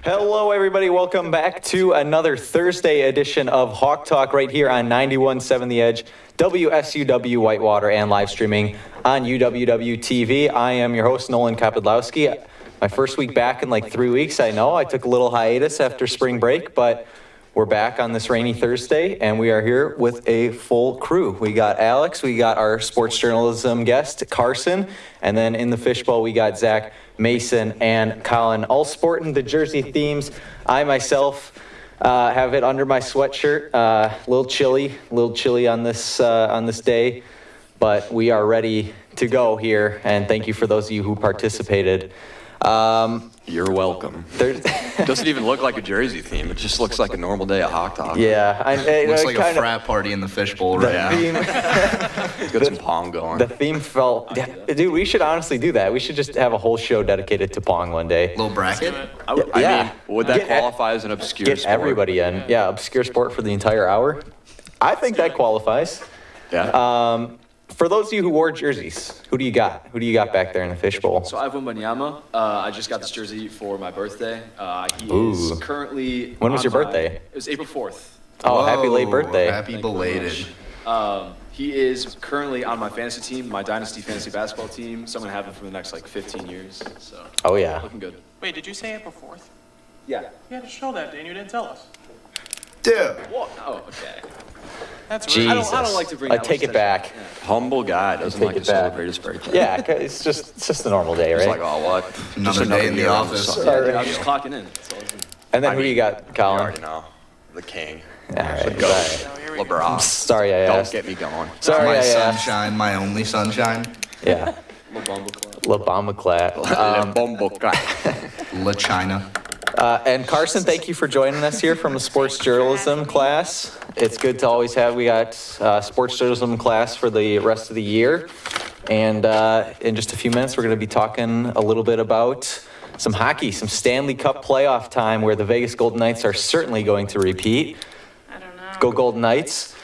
Hello, everybody. Welcome back to another Thursday edition of Hawk Talk right here on 91.7 The Edge, WSUW Whitewater, and live streaming on UWW TV. I am your host, Nolan Kapodlowski. My first week back in like 3 weeks. I know I took a little hiatus after spring break, but we're back on this rainy Thursday, and we are here with a full crew. We got Alex, we got our sports journalism guest, Carson, and then in the fishbowl, we got Zach, Mason, and Colin, all sporting the jersey themes. I myself have it under my sweatshirt. A little chilly on this day, but we are ready to go here. And thank you for those of you who participated. You're welcome. It doesn't even look like a jersey theme. It just looks like a normal day of Hawk Talk. Yeah, it looks like a frat party in the fishbowl right now. It's got some Pong going. The theme felt, dude, we should honestly do that. We should just have a whole show dedicated to Pong one day. Little bracket? I mean, would that qualify as an obscure get sport? Everybody in. Yeah, obscure sport for the entire hour. I think that qualifies. Yeah. For those of you who wore jerseys, who do you got? Who do you got back there in the fishbowl? So I have Wembanyama. I just got this jersey for my birthday. He is currently. When was your birthday? It was April 4th. Oh, happy late birthday. Happy belated. He is currently on my fantasy team, my dynasty fantasy basketball team. So I'm gonna have him for the next like 15 years. So. Oh yeah. Looking good. Wait, did you say April 4th? Yeah. You had to show that day and you didn't tell us. Dude. What? Oh, okay. That's Jesus. rude. I don't like to bring. I take it back. Humble guy doesn't like to back. celebrate his birthday. Yeah, it's just a normal day, It's right? like, oh, what? Another day in the year of office. sun. Sorry. I was just clocking in. That's all I was doing. And then who do you got, You Colin? already know. The king. All right. The GOAT. Oh, here we go. LeBron. Sorry I Don't asked. get me going. Sorry My I asked. sunshine, my only sunshine. Yeah. Little Bumble Club. La Bamba Clat. La China. And Carson, thank you for joining us here from the sports journalism class. It's good to always have, we got sports journalism class for the rest of the year. And in just a few minutes, we're going to be talking a little bit about some hockey, some Stanley Cup playoff time where the Vegas Golden Knights are certainly going to repeat. I don't know. Go Golden Knights.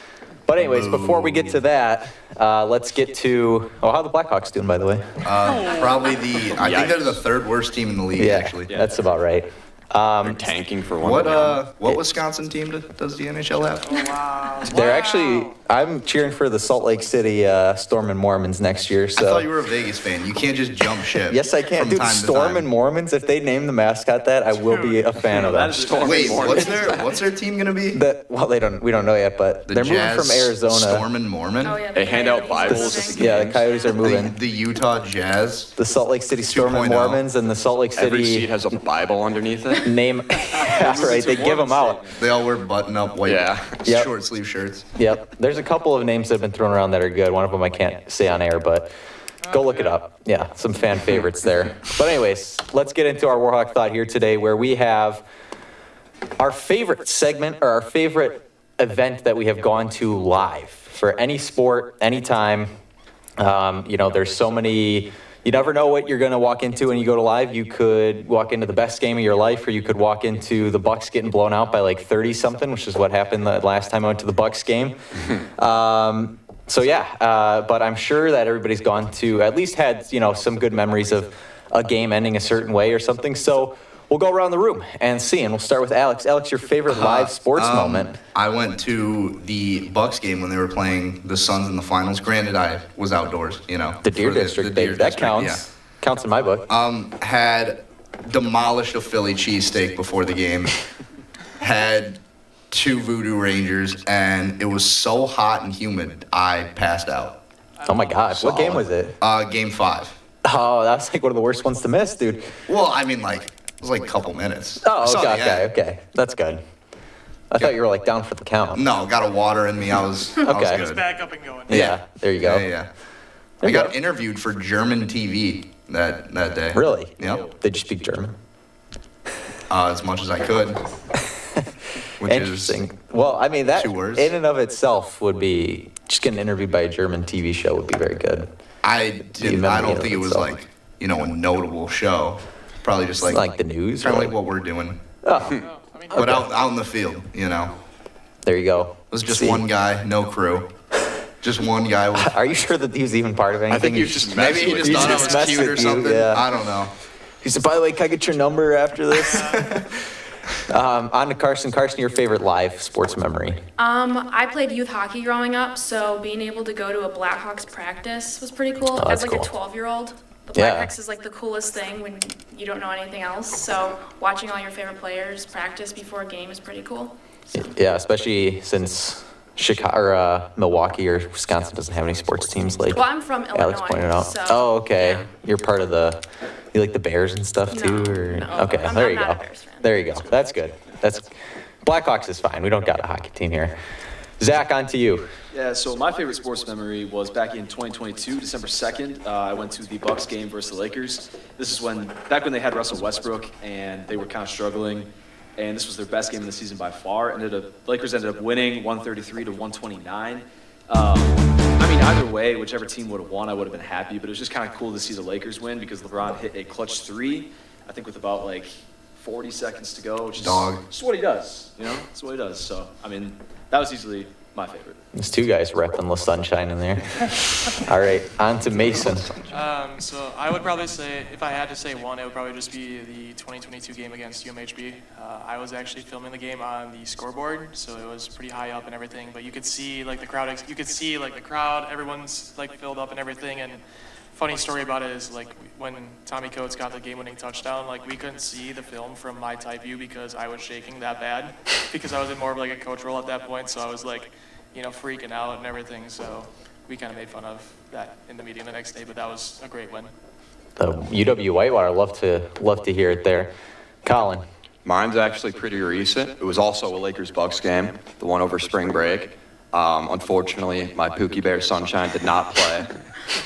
But anyways, before we get to that, let's get to, how are the Blackhawks doing, by the way? Probably I think they're the third worst team in the league, actually. That's about right. They're tanking for one. What Wisconsin team does the NHL have? Wow. They're actually, I'm cheering for the Salt Lake City Storm and Mormons next year. I So. thought you were a Vegas fan. You can't just jump ship. Yes, I can. from Dude, time to Storm time. and Mormons, if they name the mascot that, I will be a fan of them. Wait, what's their team gonna be? Well, we don't know yet, but The they're Jazz, moving from Arizona. Storm and Mormon. Oh, yeah, They hand out Coyotes. Bibles at the Yeah, the Coyotes are moving. The Utah Jazz. The Salt Lake City Storm and 2.0. Mormons and the Salt Lake Every City seat has a Bible underneath it. name. Yeah, right, they give them out. They all wear button-up white Yep. short sleeve shirts. Yep. There's a couple of names that have been thrown around that are good. One of them I can't say on air, but go look it up. Yeah, some fan favorites there. But anyways, let's get into our Warhawk Thought here today, where we have our favorite segment or our favorite event that we have gone to live for any sport, anytime. There's so many. You never know what you're going to walk into when you go to live. You could walk into the best game of your life, or you could walk into the Bucks getting blown out by like 30-something, which is what happened the last time I went to the Bucks game. But I'm sure that everybody's gone to, at least had, some good memories of a game ending a certain way or something. So we'll go around the room and see, and we'll start with Alex. Alex, your favorite live sports moment? I went to the Bucks game when they were playing the Suns in the finals. Granted, I was outdoors, The Deer for District, the baby. Deer That District, counts. Counts in my book. Had demolished a Philly cheesesteak before the game. Had 2 Voodoo Rangers, and it was so hot and humid, I passed out. Oh my gosh, what game was it? Game 5. Oh, that was like one of the worst ones to miss, dude. Well, I mean, it was like a couple minutes. Oh, Saw the end. okay. That's good. I thought you were like down for the count. No, got a water in me. I was Okay. It's good. back up and going. Yeah, there you go. Yeah. There I you got go. interviewed for German TV that day. Really? Yep. Did you speak German? As much as I could. Which Interesting. Well, I mean, that 2 words. in and of itself would be, just getting interviewed by a German TV show would be very good. I don't think it was itself. like, a notable show. Probably just like the news? kind or of like what we're doing. Oh, I mean, But out in the field, It there you go. was just See? one guy, no crew. Just one guy. Are you sure that he was even part of anything? I think you just Maybe he just thought I was messed cute or with you, something. yeah. I don't know. He said, by the way, can I get your number after this? On to Carson. Carson, your favorite live sports memory? I played youth hockey growing up, so being able to go to a Blackhawks practice was pretty cool. Oh, As that's like cool. a 12-year-old, the Yeah. Blackhawks is like the coolest thing when you don't know anything else. So watching all your favorite players practice before a game is pretty cool. Yeah, especially since Chicago or Milwaukee or Wisconsin doesn't have any sports teams like Well, I'm from Alex Illinois, pointed out. so, Oh, okay. yeah. You're part of you like the Bears and stuff too? No, Or no. Okay, I'm there you not go. a Bears fan. There you go. That's good. Blackhawks is fine. We don't got a hockey team here. Zach, on to you. Yeah, so my favorite sports memory was back in 2022, December 2nd. I went to the Bucks game versus the Lakers. This is back when they had Russell Westbrook and they were kind of struggling. And this was their best game of the season by far. Lakers ended up winning 133 to 129. I mean, either way, whichever team would have won, I would have been happy. But it was just kind of cool to see the Lakers win because LeBron hit a clutch three, I think with about like 40 seconds to go, which is just what he does. You know, that's what he does. So, I mean, that was easily my favorite. There's two guys repping the sunshine in there. All right, on to Mason. So I would probably say, if I had to say one, it would probably just be the 2022 game against UMHB. I was actually filming the game on the scoreboard, so it was pretty high up and everything. But you could see like the crowd, everyone's like filled up and everything. And funny story about it is like when Tommy Coates got the game-winning touchdown, like we couldn't see the film from my type view because I was shaking that bad because I was in more of like a coach role at that point. So I was like, freaking out and everything. So we kind of made fun of that in the meeting the next day, but that was a great win. The UW Whitewater, love to hear it there. Colin. Mine's actually pretty recent. It was also a Lakers-Bucks game, the one over spring break. Unfortunately, my Pookie Bear Sunshine did not play,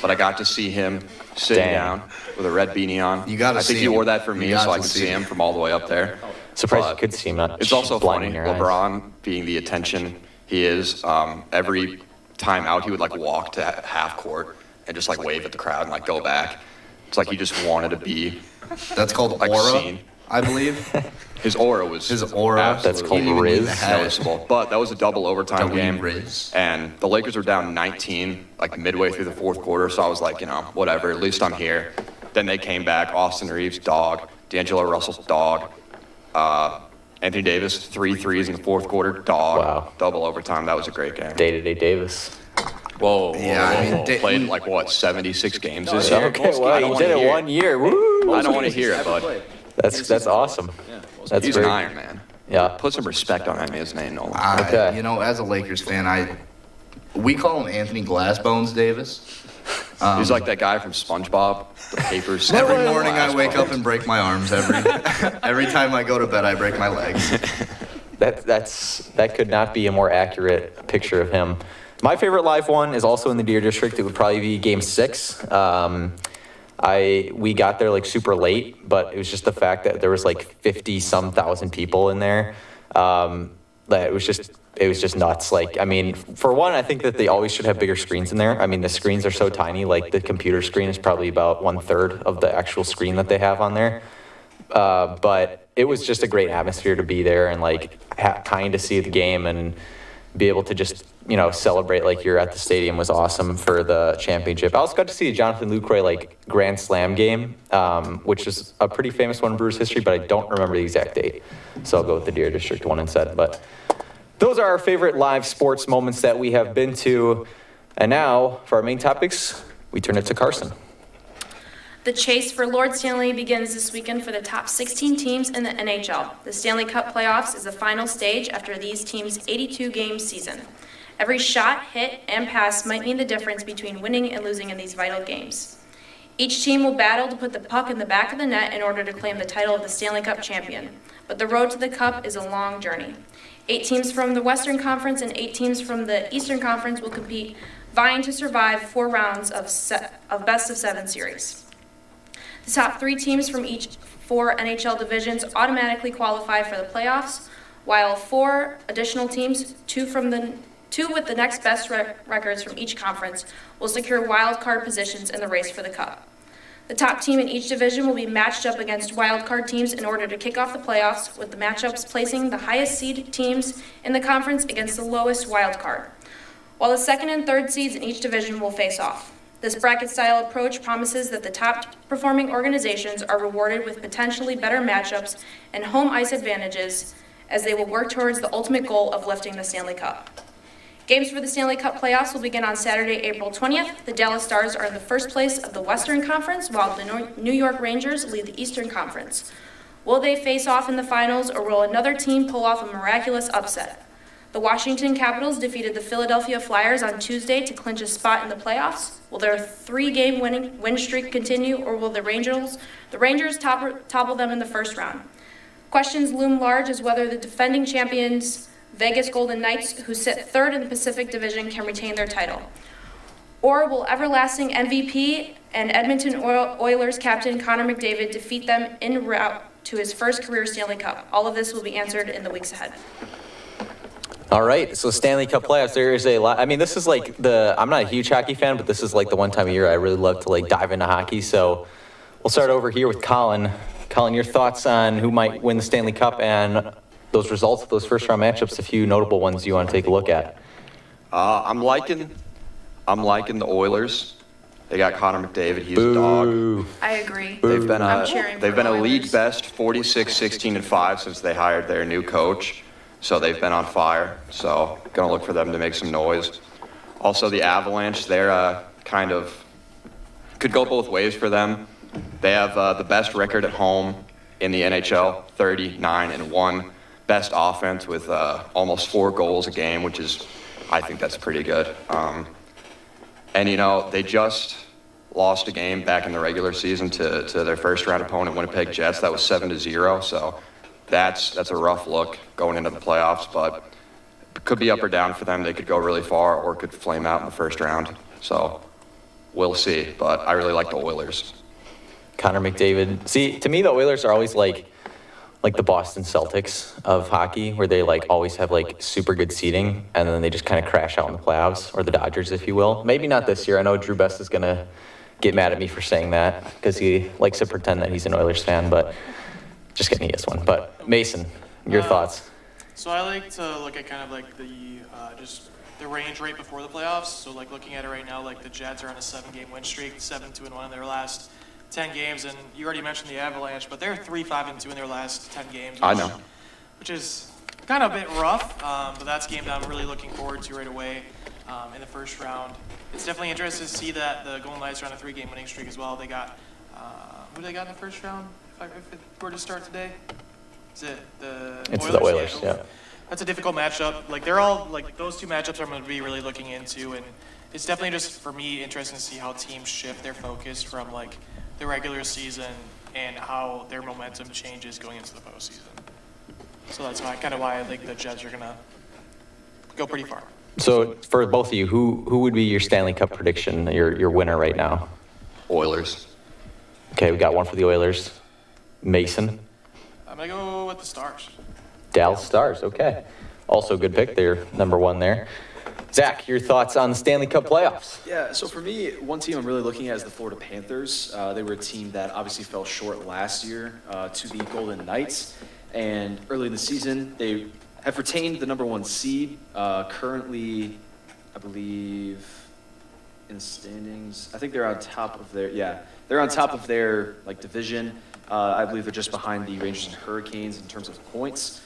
but I got to see him sitting Dang. down with a red beanie on. You gotta I think see he him. wore that for me You got so I to could see see him from all the way up there. Surprised But you could see him not It's also funny, blinding your eyes. LeBron being the attention he is, every time out he would like walk to half court and just like wave at the crowd and like go back. It's like he just wanted to be. That's called Like aura, scene. I believe. His aura was His aura. That's called He didn't even need Riz. the hat. noticeable. But that was a double overtime game. Riz. And the Lakers were down 19, like midway through the fourth quarter. So I was like, whatever, at least I'm here. Then they came back. Austin Reeves, dog. D'Angelo Russell, dog. Anthony Davis, 3 threes in the fourth quarter, dog. Wow. Double overtime. That was a great game. Day-to-day Davis. Whoa. Yeah, I mean, Played like what, 76 games this yeah. year? Okay, Most well, I don't he wanna did it hear 1 year. Woo! I don't want to hear it, Ever bud. played. That's awesome. Yeah, most That's He's great. an Iron Man. Yeah. Put some respect on that man's name, Nolan. Okay. As a Lakers fan, we call him Anthony Glassbones Davis. He's like that guy from SpongeBob, the papers. Every morning I wake up and break my arms. Every time I go to bed, I break my legs. That could not be a more accurate picture of him. My favorite live one is also in the Deer District. It would probably be Game 6. We got there like super late, but it was just the fact that there was like 50-some thousand people in there. That it was just nuts. Like, I mean, for one, I think that they always should have bigger screens in there. I mean, the screens are so tiny. Like the computer screen is probably about 1/3 of the actual screen that they have on there. But it was just a great atmosphere to be there and like kind of see the game and be able to just celebrate like you're at the stadium was awesome for the championship. I also got to see a Jonathan Lucroy like Grand Slam game, which is a pretty famous one in Brewers history, but I don't remember the exact date. So I'll go with the Deer District one instead. But those are our favorite live sports moments that we have been to. And now for our main topics, we turn it to Carson. The chase for Lord Stanley begins this weekend for the top 16 teams in the NHL. The Stanley Cup playoffs is the final stage after these teams' 82-game season. Every shot, hit, and pass might mean the difference between winning and losing in these vital games. Each team will battle to put the puck in the back of the net in order to claim the title of the Stanley Cup champion. But the road to the Cup is a long journey. 8 teams from the Western Conference and 8 teams from the Eastern Conference will compete, vying to survive 4 rounds of best-of-7 series. The top 3 teams from each 4 NHL divisions automatically qualify for the playoffs, while 4 additional teams, 2 with the next best records from each conference, will secure wild card positions in the race for the Cup. The top team in each division will be matched up against wild card teams in order to kick off the playoffs, with the matchups placing the highest seed teams in the conference against the lowest wild card, while the second and third seeds in each division will face off. This bracket-style approach promises that the top-performing organizations are rewarded with potentially better matchups and home ice advantages as they will work towards the ultimate goal of lifting the Stanley Cup. Games for the Stanley Cup playoffs will begin on Saturday, April 20th. The Dallas Stars are in the first place of the Western Conference, while the New York Rangers lead the Eastern Conference. Will they face off in the finals, or will another team pull off a miraculous upset? The Washington Capitals defeated the Philadelphia Flyers on Tuesday to clinch a spot in the playoffs. Will their three-game win streak continue, or will the Rangers topple them in the first round? Questions loom large as whether the defending champions Vegas Golden Knights, who sit third in the Pacific Division, can retain their title. Or will everlasting MVP and Edmonton Oilers captain Connor McDavid defeat them en route to his first career Stanley Cup? All of this will be answered in the weeks ahead. All right, so Stanley Cup playoffs, there is a lot. I mean, this is like I'm not a huge hockey fan, but this is like the one time a year I really love to like dive into hockey. So we'll start over here with Colin. Colin, your thoughts on who might win the Stanley Cup and those results of those first round matchups, a few notable ones you want to take a look at. I'm liking the Oilers. They got Connor McDavid. He's a dog. Boo. I agree. They've been I'm cheering for they've been the a league Oilers. best 46, 16, and 5 since they hired their new coach. So they've been on fire. So gonna look for them to make some noise. Also the Avalanche, they're kind of could go both ways for them. They have the best record at home in the NHL, 39-1. Best offense with almost 4 goals a game, which is, I think that's pretty good. And you know, they just lost a game back in the regular season to their first round opponent, Winnipeg Jets. That was 7-0. So that's a rough look going into the playoffs, but it could be up or down for them. They could go really far or could flame out in the first round. So we'll see, but I really like the Oilers. Connor McDavid. See, to me, the Oilers are always like the Boston Celtics of hockey, where they like always have like super good seeding, and then they just kind of crash out in the playoffs, or the Dodgers, if you will. Maybe not this year. I know Drew Best is gonna get mad at me for saying that because he likes to pretend that he's an Oilers fan, but just kidding, he is one. But Mason, your thoughts? So I like to look at kind of like just the range right before the playoffs. So like looking at it right now, like the Jets are on a 7-game win streak, 7-2-1 in their last 10 games, and you already mentioned the Avalanche, but they're 3-5-2 in their last 10 games. I know. Which is kind of a bit rough, but that's a game that I'm really looking forward to right away in the first round. It's definitely interesting to see that the Golden Knights are on a 3-game winning streak as well. They got, who do they got in the first round, if it were to start today? Is it the It's Oilers? the Oilers, yeah. That's a difficult matchup. Like they're all like those two matchups I'm going to be really looking into, and it's definitely just for me interesting to see how teams shift their focus from like the regular season and how their momentum changes going into the postseason. So that's why I think the Jets are going to go pretty far. So for both of you, who would be your Stanley Cup prediction, your winner right now? Oilers. Okay, we got one for the Oilers. Mason, I'm going to go with the Stars. Dallas Stars, okay. Also good pick, they're number one there. Zach, your thoughts on the Stanley Cup playoffs? Yeah, so for me, one team I'm really looking at is the Florida Panthers. They were a team that obviously fell short last year to the Golden Knights. And early in the season, they have retained the number 1 seed. Currently, I believe, in the standings, I think they're on top of they're on top of their like division. I believe they're just behind the Rangers and Hurricanes in terms of points.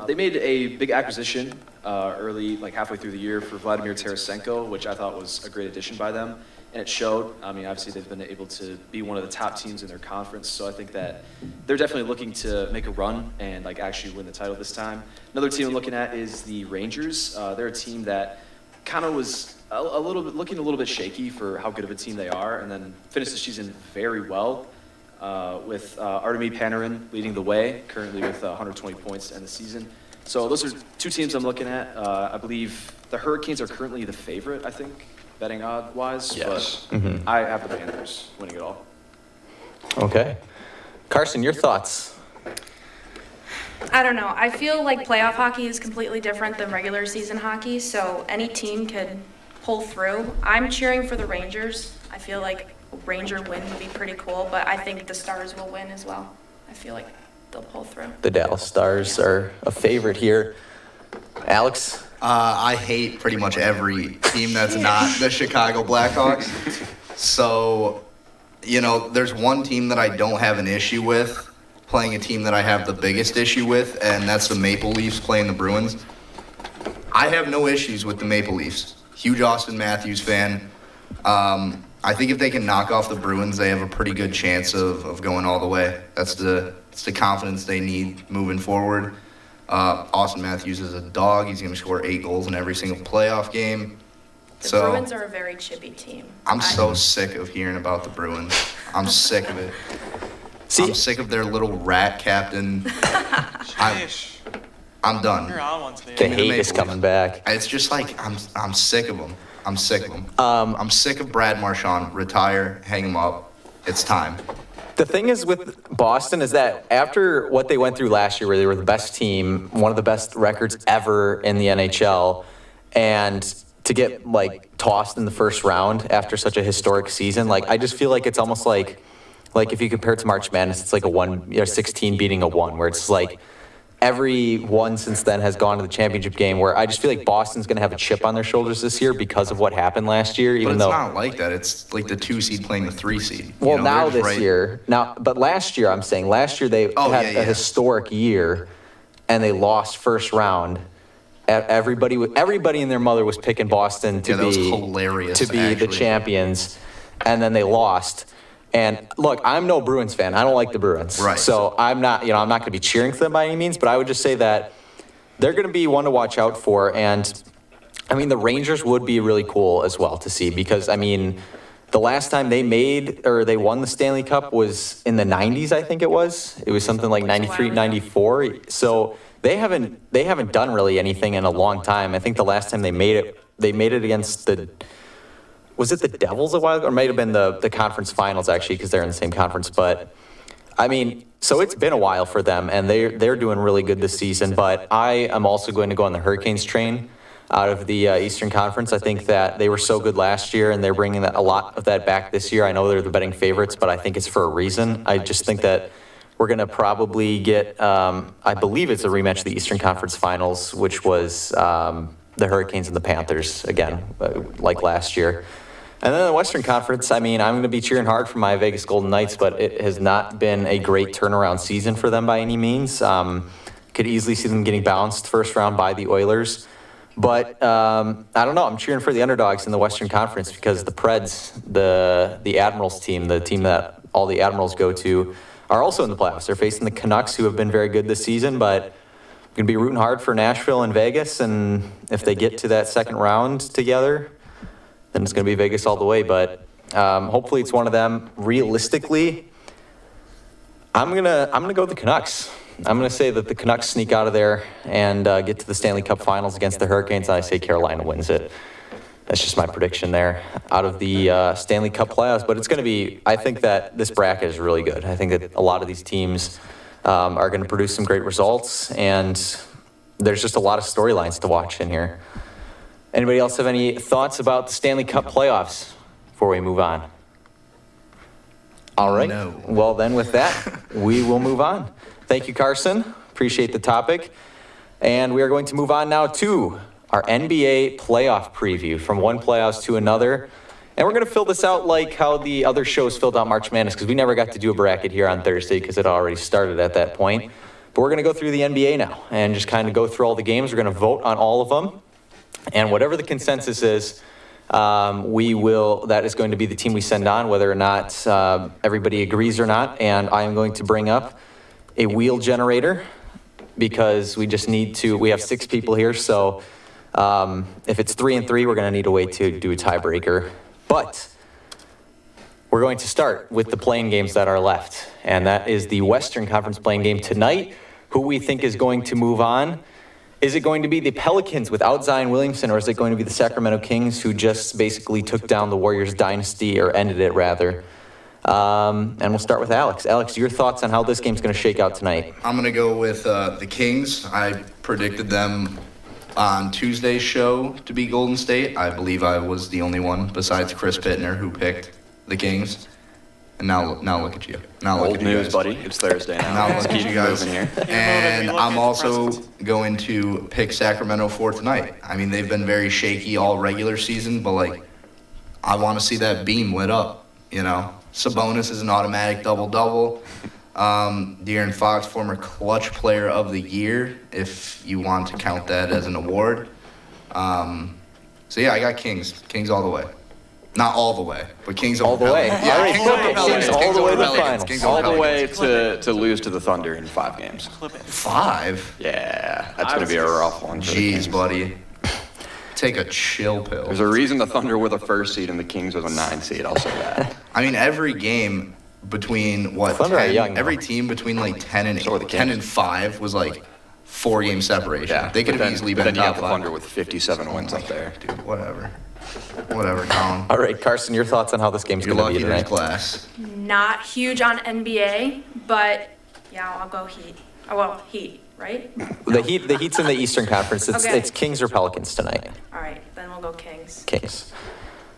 They made a big acquisition early, like halfway through the year, for Vladimir Tarasenko, which I thought was a great addition by them, and it showed. I mean, obviously they've been able to be one of the top teams in their conference, so I think that they're definitely looking to make a run and like actually win the title this time. Another team I'm looking at is the Rangers. They're a team that kind of was looking a little bit shaky for how good of a team they are, and then finished the season very well. With Artemi Panarin leading the way, currently with 120 points to end the season. So those are two teams I'm looking at. I believe the Hurricanes are currently the favorite, I think, betting odd-wise. Yes. But I have the Panthers winning it all. Okay. Carson, your thoughts? I don't know. I feel like playoff hockey is completely different than regular season hockey, so any team could pull through. I'm cheering for the Rangers. I feel like a Ranger win would be pretty cool, but I think the Stars will win as well. I feel like they'll pull through. The Dallas Stars are a favorite here. Alex? I hate pretty much every team that's not the Chicago Blackhawks. So, there's one team that I don't have an issue with playing a team that I have the biggest issue with, and that's the Maple Leafs playing the Bruins. I have no issues with the Maple Leafs. Huge Austin Matthews fan. I think if they can knock off the Bruins, they have a pretty good chance of going all the way. It's the confidence they need moving forward. Austin Matthews is a dog. He's going to score 8 goals in every single playoff game. The Bruins are a very chippy team. I'm so sick of hearing about the Bruins. I'm sick of it. I'm sick of their little rat captain. I'm done. You're on one today. The me the hate Maple is coming back. It's just like I'm sick of them. I'm sick of them. I'm sick of Brad Marchand. Retire, hang him up. It's time. The thing is with Boston is that after what they went through last year, where they were the best team, one of the best records ever in the NHL, and to get tossed in the first round after such a historic season, I just feel like it's almost like if you compare it to March Madness, it's like a 16 beating a 1, where it's like every one since then has gone to the championship game, where I just feel like Boston's going to have a chip on their shoulders this year because of what happened last year, But even it's though. not like that. It's like the 2 seed playing the 3 seed. Well, now they're just this year, but last year I'm saying last year they Oh, had yeah, a yeah. historic year, and they lost first round. Everybody and their mother was picking Boston to Yeah, that was be hilarious, to be the actually. champions, and then they lost. And look, I'm no Bruins fan. I don't like the Bruins, Right. so I'm not going to be cheering for them by any means. But I would just say that they're going to be one to watch out for. And I mean, the Rangers would be really cool as well to see, because I mean, the last time they won the Stanley Cup was in the 90s, I think it was. It was something like 93, 94. So they haven't done really anything in a long time. I think the last time they made it against was it the Devils a while ago? Or it might have been the conference finals, actually, because they're in the same conference. But I mean, so it's been a while for them, and they're doing really good this season. But I am also going to go on the Hurricanes train out of the Eastern Conference. I think that they were so good last year, and they're bringing a lot of that back this year. I know they're the betting favorites, but I think it's for a reason. I just think that we're going to probably get, I believe it's a rematch of the Eastern Conference Finals, which was the Hurricanes and the Panthers again, like last year. And then the Western Conference, I mean, I'm going to be cheering hard for my Vegas Golden Knights, but it has not been a great turnaround season for them by any means. Could easily see them getting bounced first round by the Oilers. But I don't know. I'm cheering for the underdogs in the Western Conference, because the Preds, the Admirals team, the team that all the Admirals go to, are also in the playoffs. They're facing the Canucks, who have been very good this season, but I'm going to be rooting hard for Nashville and Vegas. And if they get to that second round together, then it's going to be Vegas all the way. But hopefully it's one of them. Realistically, I'm gonna go with the Canucks. I'm going to say that the Canucks sneak out of there and get to the Stanley Cup Finals against the Hurricanes, and I say Carolina wins it. That's just my prediction there out of the Stanley Cup playoffs. But it's going to be, I think that this bracket is really good. I think that a lot of these teams are going to produce some great results, and there's just a lot of storylines to watch in here. Anybody else have any thoughts about the Stanley Cup playoffs before we move on? All right. No. Well, then with that, we will move on. Thank you, Carson. Appreciate the topic. And we are going to move on now to our NBA playoff preview, from one playoffs to another. And we're going to fill this out like how the other shows filled out March Madness, because we never got to do a bracket here on Thursday because it already started at that point. But we're going to go through the NBA now and just kind of go through all the games. We're going to vote on all of them. And whatever the consensus is, that is going to be the team we send on, whether or not everybody agrees or not. And I am going to bring up a wheel generator, because we have 6 people here. So if it's 3-3, we're going to need a way to do a tiebreaker. But we're going to start with the playing games that are left. And that is the Western Conference playing game tonight. Who we think is going to move on. Is it going to be the Pelicans without Zion Williamson, or is it going to be the Sacramento Kings, who just basically took down the Warriors dynasty, or ended it rather? And we'll start with Alex. Alex, your thoughts on how this game's going to shake out tonight? I'm going to go with the Kings. I predicted them on Tuesday's show to beat Golden State. I believe I was the only one besides Chris Pittner who picked the Kings. And now look at you. Now look Old at you news, guys. buddy. It's Thursday now. Now Let's look at keep you guys. moving here. And You look I'm also impressed. going to pick Sacramento for tonight. I mean, they've been very shaky all regular season, but I want to see that beam lit up. You know, Sabonis is an automatic double-double. De'Aaron Fox, former clutch player of the year, if you want to count that as an award. So yeah, I got Kings. Kings all the way. Not all the way, but Kings All the over way. Pelicans. All Yeah, right, Kings over Kings Pelicans. all Kings the way over to the Pelicans. finals. Kings All over the way Pelicans. to lose to the Thunder in 5 games. Clip it. 5? Yeah, that's going to be a rough one. for the Kings. Jeez, buddy. Take a chill pill. There's a reason the Thunder were the 1st seed and the Kings were the 9th seed. I'll say that. I mean, every game between what? Thunder are 10, young, though. every team between like 10 and So are the 10 Kings. and 5 was like 4-game separation. Yeah, They could but have then- easily but been then you top have the 5. Thunder with 57 wins up there. Dude, whatever. Whatever, Colin. All right, Carson, your thoughts on how this game's You're going to lucky be there's tonight? glass. Not huge on NBA, but yeah, I'll go Heat. Oh, well, Heat, right? The Heat's in the Eastern Conference. It's, Okay. it's Kings or Pelicans tonight. All right, then we'll go Kings. Kings.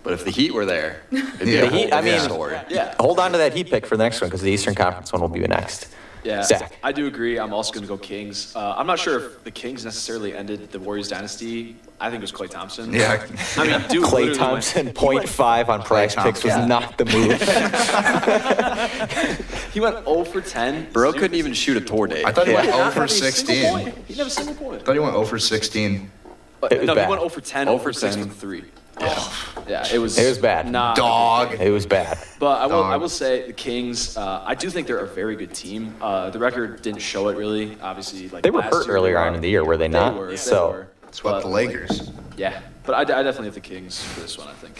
But if the Heat were there, it'd be Yeah. a The Heat, whole I mean- different story. Yeah. Hold on to that Heat pick for the next one because the Eastern Conference one will be next. Yeah, Zach. I do agree. I'm also going to go Kings. I'm not sure if the Kings necessarily ended the Warriors dynasty. I think it was Klay Thompson. Yeah. I mean, dude. Clay literally Thompson, went- 0.5 on prize picks was Thompson. not the move. He went 0 for 10. Bro couldn't even shoot a tour date. I thought he went Yeah. 0 Not for having a single 16. point. He never a single point. I thought he went 0 for 16. But, It was no, bad. he went 0 for 10, 0 0 for 6 10. with 3. Yeah. Yeah, it was. It was bad. Nah. Dog. It was bad. But I Dog. will say the Kings. I do think they're a very good team. The record didn't show it really. Obviously, like They were last hurt year, earlier they on in the year, were they not? They So- were. Swept But, the Lakers. Yeah, but I definitely have the Kings for this one. I think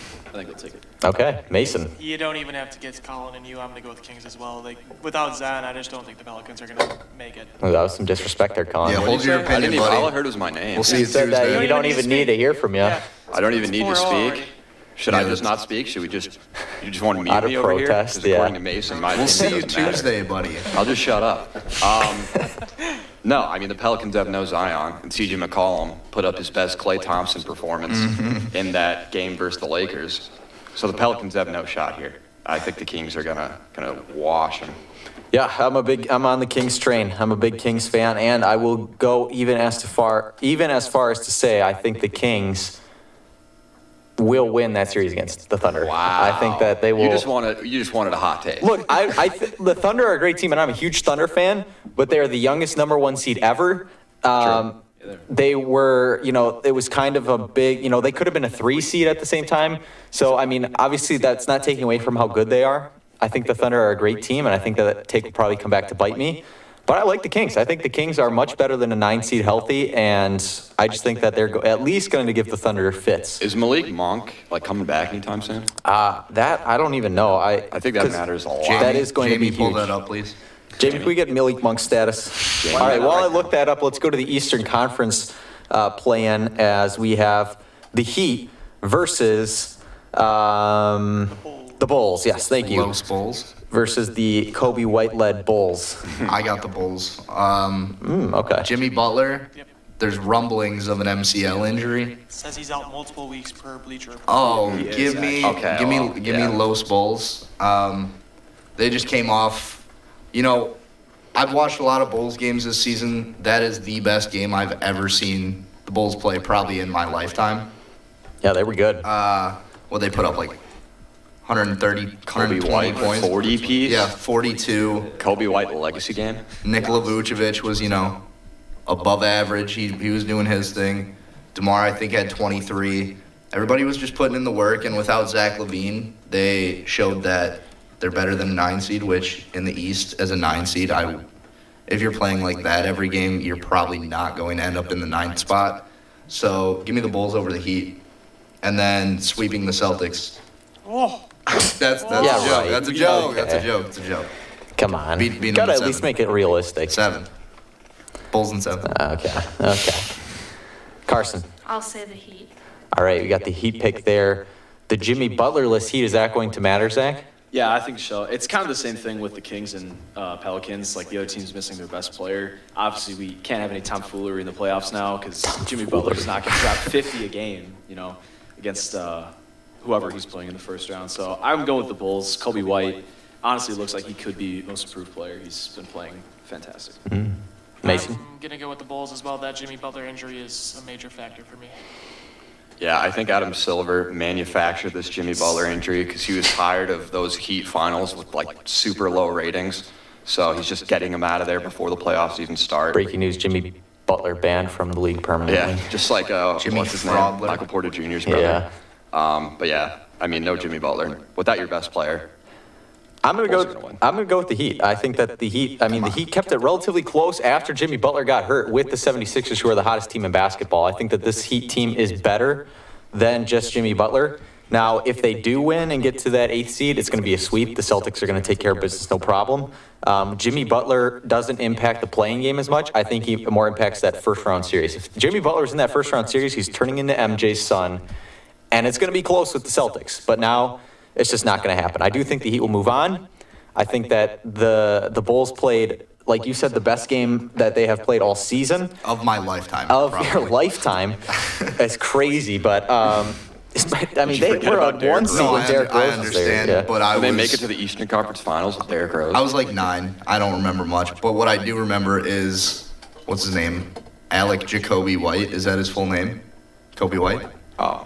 they'll take it. Okay, Mason. You don't even have to get to Colin and you. I'm going to go with the Kings as well. Like, without Zion, I just don't think the Pelicans are going to make it. Oh, that was some disrespect there, Colin. Yeah, What hold did you your say? I didn't opinion, even, all I buddy. heard was my name. We'll see you Said that Tuesday. you don't even need to hear from you. Yeah. I don't even need to It's 4-0 speak. already. Should I Yeah, just that's- not speak? Should we just, you just want to mute Out of me over here? protest, 'Cause yeah. according to Mason, my We'll see you opinion doesn't matter. Tuesday, buddy. I'll just shut up. No, I mean, the Pelicans have no Zion, and CJ McCollum put up his best Klay Thompson performance in that game versus the Lakers. So the Pelicans have no shot here. I think the Kings are gonna wash them. Yeah, I'm on the Kings train. I'm a big Kings fan, and I will go even as far as to say I think the Kings will win that series against the Thunder. I think that they will. You just wanted a hot take. Look, the Thunder are a great team, and I'm a huge Thunder fan, but they are the youngest #1 seed ever. They were, it was kind of a big, they could have been a 3 seed at the same time. So, I mean, obviously that's not taking away from how good they are. I think the Thunder are a great team, and I think that take will probably come back to bite me. But I like the Kings. I think the Kings are much better than a 9 seed healthy, and I just think that they're at least going to give the Thunder fits. Is Malik Monk coming back anytime soon? That, I don't even know. I think that 'cause matters a lot. That is going Jamie, to be pull huge. that up, please. Jamie, can we get Malik Monk's status? All right, while I look that up, let's go to the Eastern Conference play-in as we have the Heat versus the Bulls. Yes, thank you. Los Bulls. Versus the Kobe White-led Bulls. I got the Bulls. Okay. Jimmy Butler. Yep. There's rumblings of an MCL injury. Says he's out multiple weeks per Bleacher Report. Oh, He is, give me yeah. Los Bulls. They just came off. I've watched a lot of Bulls games this season. That is the best game I've ever seen the Bulls play, probably in my lifetime. Yeah, they were good. They put up like 130, Kobe 120 White, points. 40 piece? Yeah, 42. Kobe White legacy game? Nikola Vucevic was, above average. He was doing his thing. DeMar, I think, had 23. Everybody was just putting in the work, and without Zach LaVine, they showed that they're better than a 9 seed, which in the East, as a 9 seed, if you're playing like that every game, you're probably not going to end up in the 9th spot. So give me the Bulls over the Heat, and then sweeping the Celtics. Oh, That's Yeah, a joke. right. That's a joke. Okay. That's a joke. It's a joke. Come on. beat them Gotta in at least 7. make it realistic. 7. Bulls in 7. Okay. Carson. I'll say the Heat. All right, we got the Heat pick there. The Jimmy Butler-less Heat, is that going to matter, Zach? Yeah, I think so. It's kind of the same thing with the Kings and Pelicans. Like, the other team's missing their best player. Obviously, we can't have any tomfoolery in the playoffs now because Jimmy Butler's not going to drop 50 a game, against whoever he's playing in the first round. So I'm going with the Bulls. Kobe White honestly looks like he could be most improved player. He's been playing fantastic. Mason? I'm going to go with the Bulls as well. That Jimmy Butler injury is a major factor for me. Yeah, I think Adam Silver manufactured this Jimmy Butler injury because he was tired of those Heat finals with like super low ratings. So he's just getting them out of there before the playoffs even start. Breaking news, Jimmy Butler banned from the league permanently. Yeah, just like Jimmy what's his name? Fraudler. Michael Porter Jr.'s brother. Yeah. But yeah, I mean, no Jimmy Butler. Without your best player, I'm gonna Bulls are gonna go. win. I'm gonna go with the Heat. I think that the Heat. I mean, the Heat kept it relatively close after Jimmy Butler got hurt with the 76ers, who are the hottest team in basketball. I think that this Heat team is better than just Jimmy Butler. Now, if they do win and get to that 8th seed, it's going to be a sweep. The Celtics are going to take care of business, no problem. Jimmy Butler doesn't impact the playing game as much. I think he more impacts that first round series. If Jimmy Butler's in that first round series, he's turning into MJ's son, and it's going to be close with the Celtics. But now it's just not going to happen. I do think the Heat will move on. I think that the Bulls played, like you said, the best game that they have played all season Of my lifetime. of probably. your lifetime. It's crazy, but I mean, they forget were about on Derrick one Rose? seed No, when Derrick I Rose was understand, there. Yeah. but I Did they was. make it to the Eastern Conference Finals with Derrick Rose? I was like 9. I don't remember much. But what I do remember is, what's his name? Alec Jacoby White. Is that his full name? Kobe White? I'm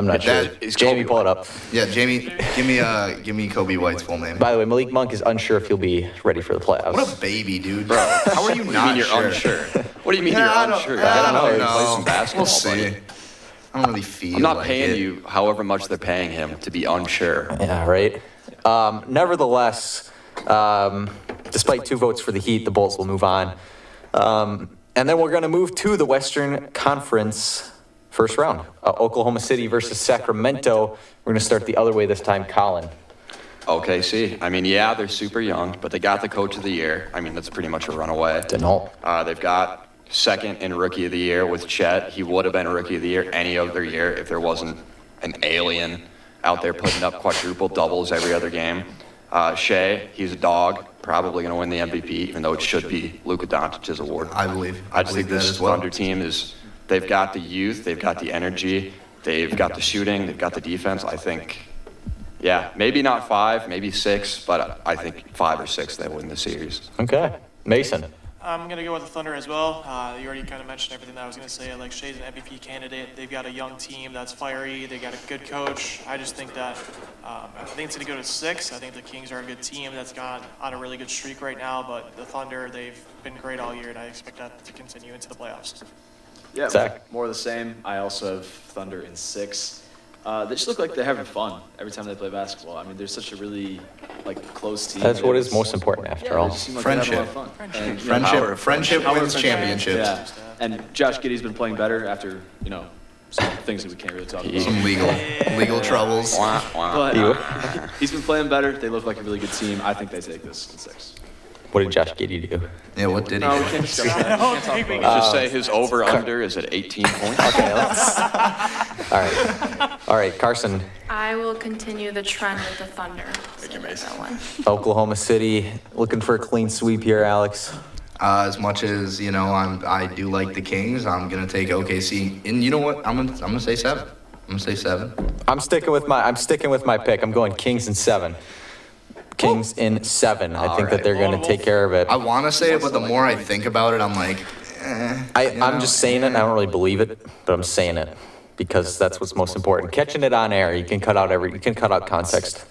not sure. That is Jamie, Kobe pull it up. Yeah, Jamie, give me Kobe White's full name. By the way, Malik Monk is unsure if he'll be ready for the playoffs. What a baby, dude. Bro, how are you What do you not mean you're sure? unsure? What do you mean Yeah, I you're don't, unsure? I Get him out don't there know. and play some basketball, We'll see. buddy. I don't really feel I'm not like paying it. you however much they're paying him to be unsure. Yeah, right. Nevertheless, despite 2 votes for the Heat, the Bulls will move on. And then we're going to move to the Western Conference first round. Oklahoma City versus Sacramento. We're going to start the other way this time, Colin. OKC. I mean, yeah, they're super young, but they got the coach of the year. I mean, that's pretty much a runaway. Denault. They've got second in rookie of the year with Chet. He would have been a rookie of the year any other year if there wasn't an alien out there putting up quadruple doubles every other game. Shea, he's a dog, probably going to win the MVP, even though it should be Luka Doncic's award. I believe. I just think believe that this as well. Thunder team is, they've got the youth, they've got the energy, they've got the shooting, they've got the defense. I think, yeah, maybe not 5, maybe 6, but I think 5 or 6 they win the series. Okay. Mason. I'm going to go with the Thunder as well. You already kind of mentioned everything that I was going to say. Like, Shea's an MVP candidate. They've got a young team that's fiery. They got a good coach. I just think that I think it's going to go to 6. I think the Kings are a good team that's gone on a really good streak right now. But the Thunder, they've been great all year, and I expect that to continue into the playoffs. Yeah, Zach. more of the same. I also have Thunder in 6. They just look like they're having fun every time they play basketball. I mean, they're such a really close team. That's what is It's- most important after Yeah, all. they just seem like they're having a lot of Friendship. fun. And, you know, Friendship power of wins friendship. championships. Yeah, and Josh Giddey's been playing better after, some things that we can't really talk about. Some legal troubles. Wah, wah. But he's been playing better. They look like a really good team. I think they take this in 6. What did Josh Giddey do? Yeah, what did he No, do? we can't discuss that. We can't talk about Let's that. just say his over-under is at 18 points. Okay, All right, Carson. I will continue the trend with the Thunder. Say that one. Oklahoma City looking for a clean sweep here, Alex. As much as I do like the Kings. I'm gonna take OKC, and you know what? I'm gonna say 7. I'm gonna say 7. I'm sticking with my pick. I'm going Kings in 7. Kings in 7. I think that they're going to take care of it. I want to say it, but the more I think about it, I'm like, I'm just saying it. I don't really believe it, but I'm saying it because that's what's most important. Catching it on air, you can cut out context.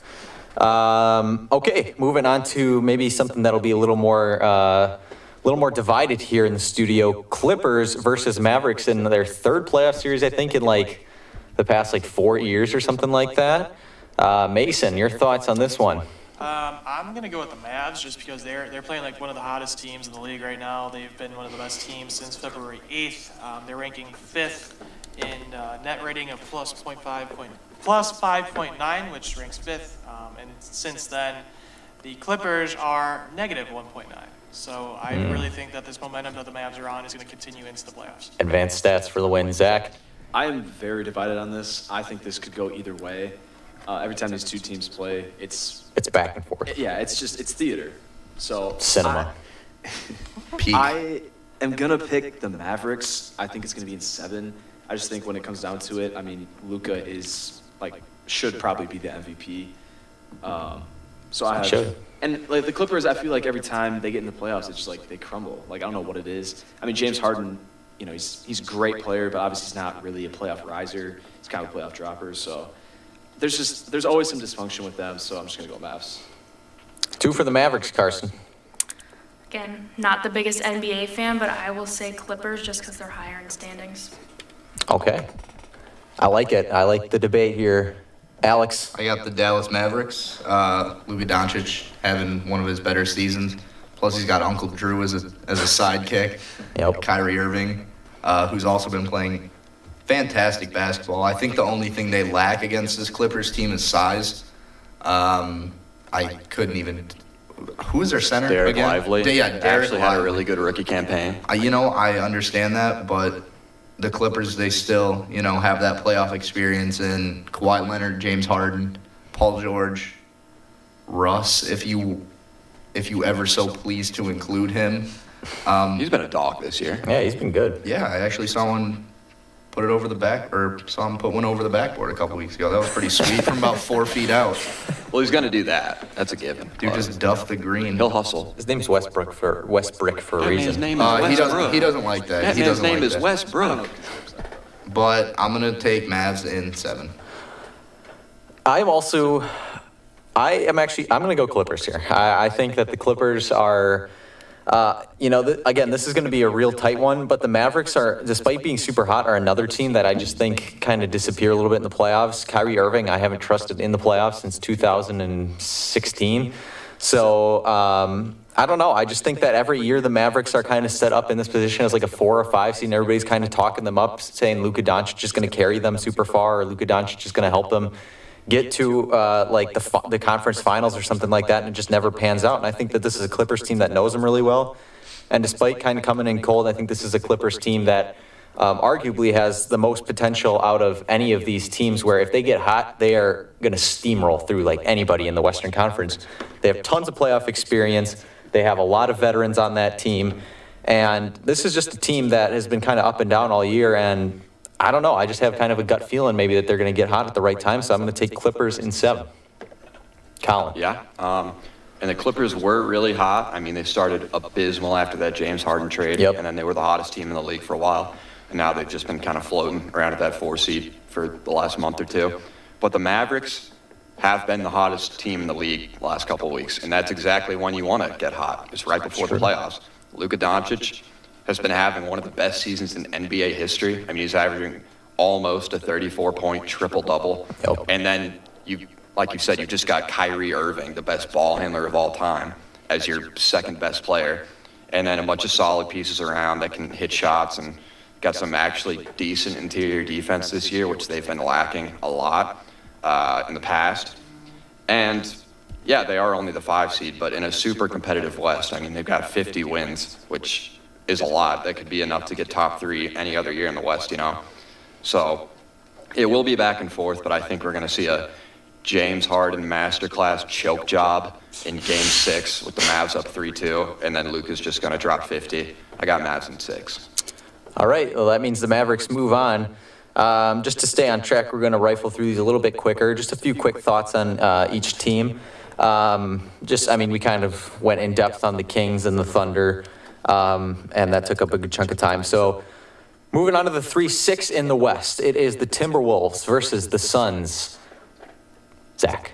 Okay, moving on to maybe something that'll be a little more divided here in the studio. Clippers versus Mavericks in their 3rd playoff series, I think, in like the past 4 years or something like that. Mason, your thoughts on this one? I'm going to go with the Mavs just because they're playing like one of the hottest teams in the league right now. They've been one of the best teams since February 8th. They're ranking 5th in net rating of plus 5.9, which ranks 5th. And since then, the Clippers are negative 1.9. So I really think that this momentum that the Mavs are on is going to continue into the playoffs. Advanced stats for the win, Zach. I am very divided on this. I think this could go either way. Every time these 2 teams play, it's back and forth. it's theater. So Cinema. peak. I am gonna pick the Mavericks. I think it's gonna be in 7. I just think when it comes down to it, I mean, Luka should probably be the MVP. So I have, Should. and the Clippers, I feel like every time they get in the playoffs, it's just they crumble. I don't know what it is. I mean, James Harden he's a great player, but obviously he's not really a playoff riser. He's kind of a playoff dropper. So there's always some dysfunction with them. So I'm just gonna go Mavs. 2 for the Mavericks, Carson. Again, not the biggest NBA fan, but I will say Clippers just because they're higher in standings. Okay. I like it. I like the debate here. Alex? I got the Dallas Mavericks. Luka Doncic having one of his better seasons. Plus, he's got Uncle Drew as a sidekick. Yep. Kyrie Irving, who's also been playing fantastic basketball. I think the only thing they lack against this Clippers team is size. I couldn't even. Who is their center Derek again? Lively Yeah, Derek actually had a Lively. really good rookie campaign. I understand that, but the Clippers, they still, have that playoff experience in Kawhi Leonard, James Harden, Paul George, Russ, if you ever so please to include him. He's been a dog this year. Yeah, he's been good. Yeah, I actually saw him put one over the backboard a couple weeks ago. That was pretty sweet from about 4 feet out. Well, he's going to do that. That's a given. Dude just duffed the green. He'll hustle. His name's Westbrick for a That man's reason. name is He Westbrook. doesn't like that. That He man's doesn't name like is that. Westbrook. But I'm going to take Mavs in 7. I'm going to go Clippers here. I think that the Clippers are, again, this is going to be a real tight one, but the Mavericks are, despite being super hot, are another team that I just think kind of disappear a little bit in the playoffs. Kyrie Irving, I haven't trusted in the playoffs since 2016. So, I don't know. I just think that every year the Mavericks are kind of set up in this position as like a 4 or 5 seed, and everybody's kind of talking them up, saying Luka Doncic is going to carry them super far, or Luka Doncic is going to help them get to the conference finals or something like that, and it just never pans out. And I think that this is a Clippers team that knows them really well. And despite kind of coming in cold, I think this is a Clippers team that arguably has the most potential out of any of these teams, where if they get hot, they are going to steamroll through like anybody in the Western Conference. They have tons of playoff experience. They have a lot of veterans on that team. And this is just a team that has been kind of up and down all year. And I don't know. I just have kind of a gut feeling maybe that they're going to get hot at the right time. So I'm going to take Clippers in 7. Colin. Yeah. And the Clippers were really hot. I mean, they started abysmal after that James Harden trade. Yep. And then they were the hottest team in the league for a while. And now they've just been kind of floating around at that 4 seed for the last month or two. But the Mavericks have been the hottest team in the league the last couple of weeks. And that's exactly when you want to get hot. It's right before the playoffs. Luka Doncic has been having one of the best seasons in NBA history. I mean, he's averaging almost a 34-point triple-double. Yep. And then, like you said, you just got Kyrie Irving, the best ball handler of all time, as your second best player. And then a bunch of solid pieces around that can hit shots, and got some actually decent interior defense this year, which they've been lacking a lot in the past. And yeah, they are only the 5 seed, but in a super competitive West. I mean, they've got 50 wins, which is a lot. That could be enough to get top 3 any other year in the West, So it will be back and forth, but I think we're going to see a James Harden masterclass choke job in Game 6 with the Mavs up 3-2, and then Luka's just going to drop 50. I got Mavs in 6. All right, well, that means the Mavericks move on. Just to stay on track, we're going to rifle through these a little bit quicker. Just a few quick thoughts on each team. We kind of went in depth on the Kings and the Thunder, and that took up a good chunk of time. So moving on to the 3-6 in the West, it is the Timberwolves versus the Suns. Zach.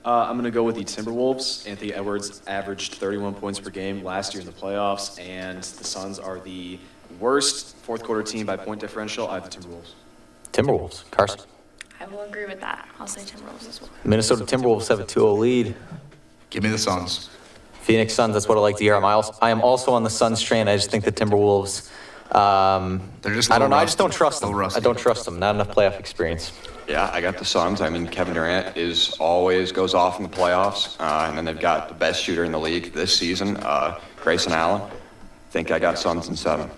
I'm going to go with the Timberwolves. Anthony Edwards averaged 31 points per game last year in the playoffs, and the Suns are the worst fourth quarter team by point differential. I have the Timberwolves. Timberwolves. Carson. I will agree with that. I'll say Timberwolves as well. Minnesota Timberwolves have a 2-0 lead. Give me the Suns. Phoenix Suns, that's what I like to hear. I am also on the Suns train. I just think the Timberwolves, They're just. I don't know. I rusty. just don't trust them. Little rusty. I don't trust them. Not enough playoff experience. Yeah, I got the Suns. I mean, Kevin Durant always goes off in the playoffs, and then they've got the best shooter in the league this season, Grayson Allen. I think I got Suns in 7.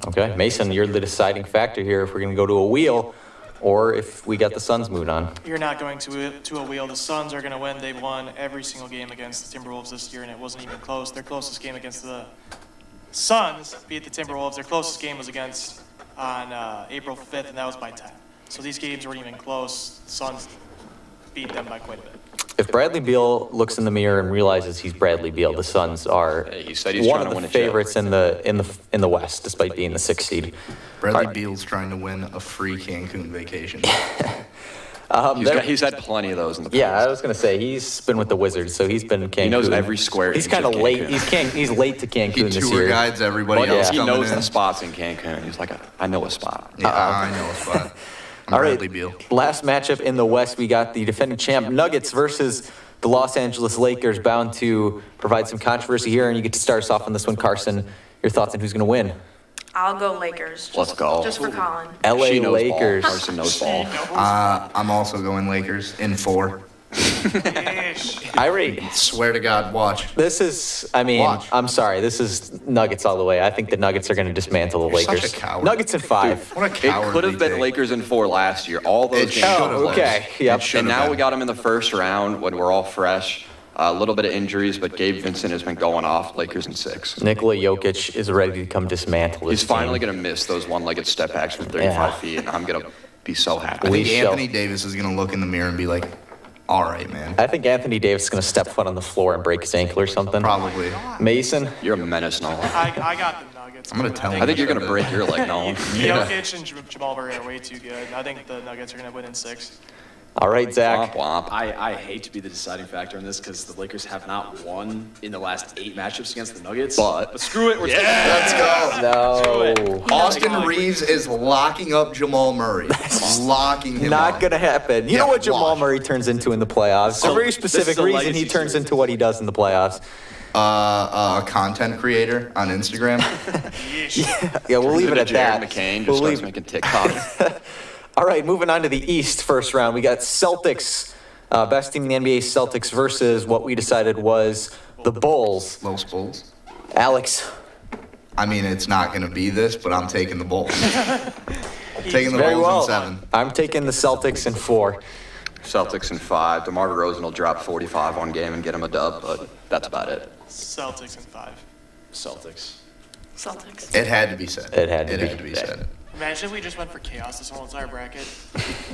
Okay, Mason, you're the deciding factor here if we're going to go to a wheel or if we got the Suns moved on. You're not going to a wheel. The Suns are going to win. They've won every single game against the Timberwolves this year, and it wasn't even close. Their closest game against the Suns beat the Timberwolves. Their closest game was against on April 5th, and that was by 10. So these games weren't even close. The Suns beat them by quite a bit. if Bradley Beal looks in the mirror and realizes he's Bradley Beal, the Suns are Hey, he said he's one trying of to the win a chip. favorites in the West, despite being the 6th seed. Bradley Beal's trying to win a free Cancun vacation. He's had plenty of those in the past. Yeah, I was gonna say he's been with the Wizards, so he's been Cancun. He knows every square He's inch kind of of late. Cancun. He's late to Cancun He this tour year. guides everybody But else he coming knows in. the spots in Cancun. He's like, I know a spot. Yeah, I know a spot. I'm All right, Bradley Beal. last matchup in the West, we got the defending champ Nuggets versus the Los Angeles Lakers, bound to provide some controversy here, and you get to start us off on this one, Carson. Your thoughts on who's gonna win? I'll go Lakers. Let's go. Just for Colin. LA She knows Lakers. Ball. Carson knows ball. I'm also going Lakers in 4. I rate. Swear to God, watch. This is, I mean, Watch. I'm sorry. This is Nuggets all the way. I think the Nuggets are going to dismantle the You're such Lakers. a coward. Nuggets in 5. What a It cowardly could have been take. Lakers in 4 last year. All those It games. should were have Oh, been. okay. Yep. It should And have now been. we got him in the first round when we're all fresh. A little bit of injuries, but Gabe Vincent has been going off. Lakers in 6. Nikola Jokic is ready to come dismantle this He's finally team. going to miss those one-legged step backs from 35 Yeah. feet, and I'm going to be so happy. I think We shall- Anthony Davis is going to look in the mirror and be like, all right, man. I think Anthony Davis is going to step foot on the floor and break his ankle or something. Probably. Mason, You're a menace, Nolan. I got the Nuggets. I'm gonna tell him. I think you're going to break your leg, Nolan. Jokic and Jamal Murray are way too good. I think the Nuggets are going to win in 6. all right, Zach. Womp womp. I hate to be the deciding factor in this because the Lakers have not won in the last 8 matchups against the Nuggets. But- screw it, we're taking Let's go. No, Austin Reeves is locking up Jamal Murray. Locking him not up. going to happen. You know Yeah, what Jamal watch. Murray turns into in the playoffs? A very this specific is a reason he legacy turns series. into what he does in the playoffs. A content creator on Instagram. Yeah, we'll leave it at Jared that. McCain We'll just leave- starts making TikToks. All right, moving on to the East first round. We got Celtics, best team in the NBA, Celtics versus what we decided was the Bulls. Los Bulls. Alex, I mean, it's not going to be this, but I'm taking the Bulls. Taking the very Bulls well. in 7. I'm taking the Celtics in 4. Celtics in 5. DeMar DeRozan will drop 45 one game and get him a dub, but that's about it. Celtics in 5. Celtics. Celtics. It had to be said. It had to be. Had to be said. Imagine if we just went for chaos this whole entire bracket.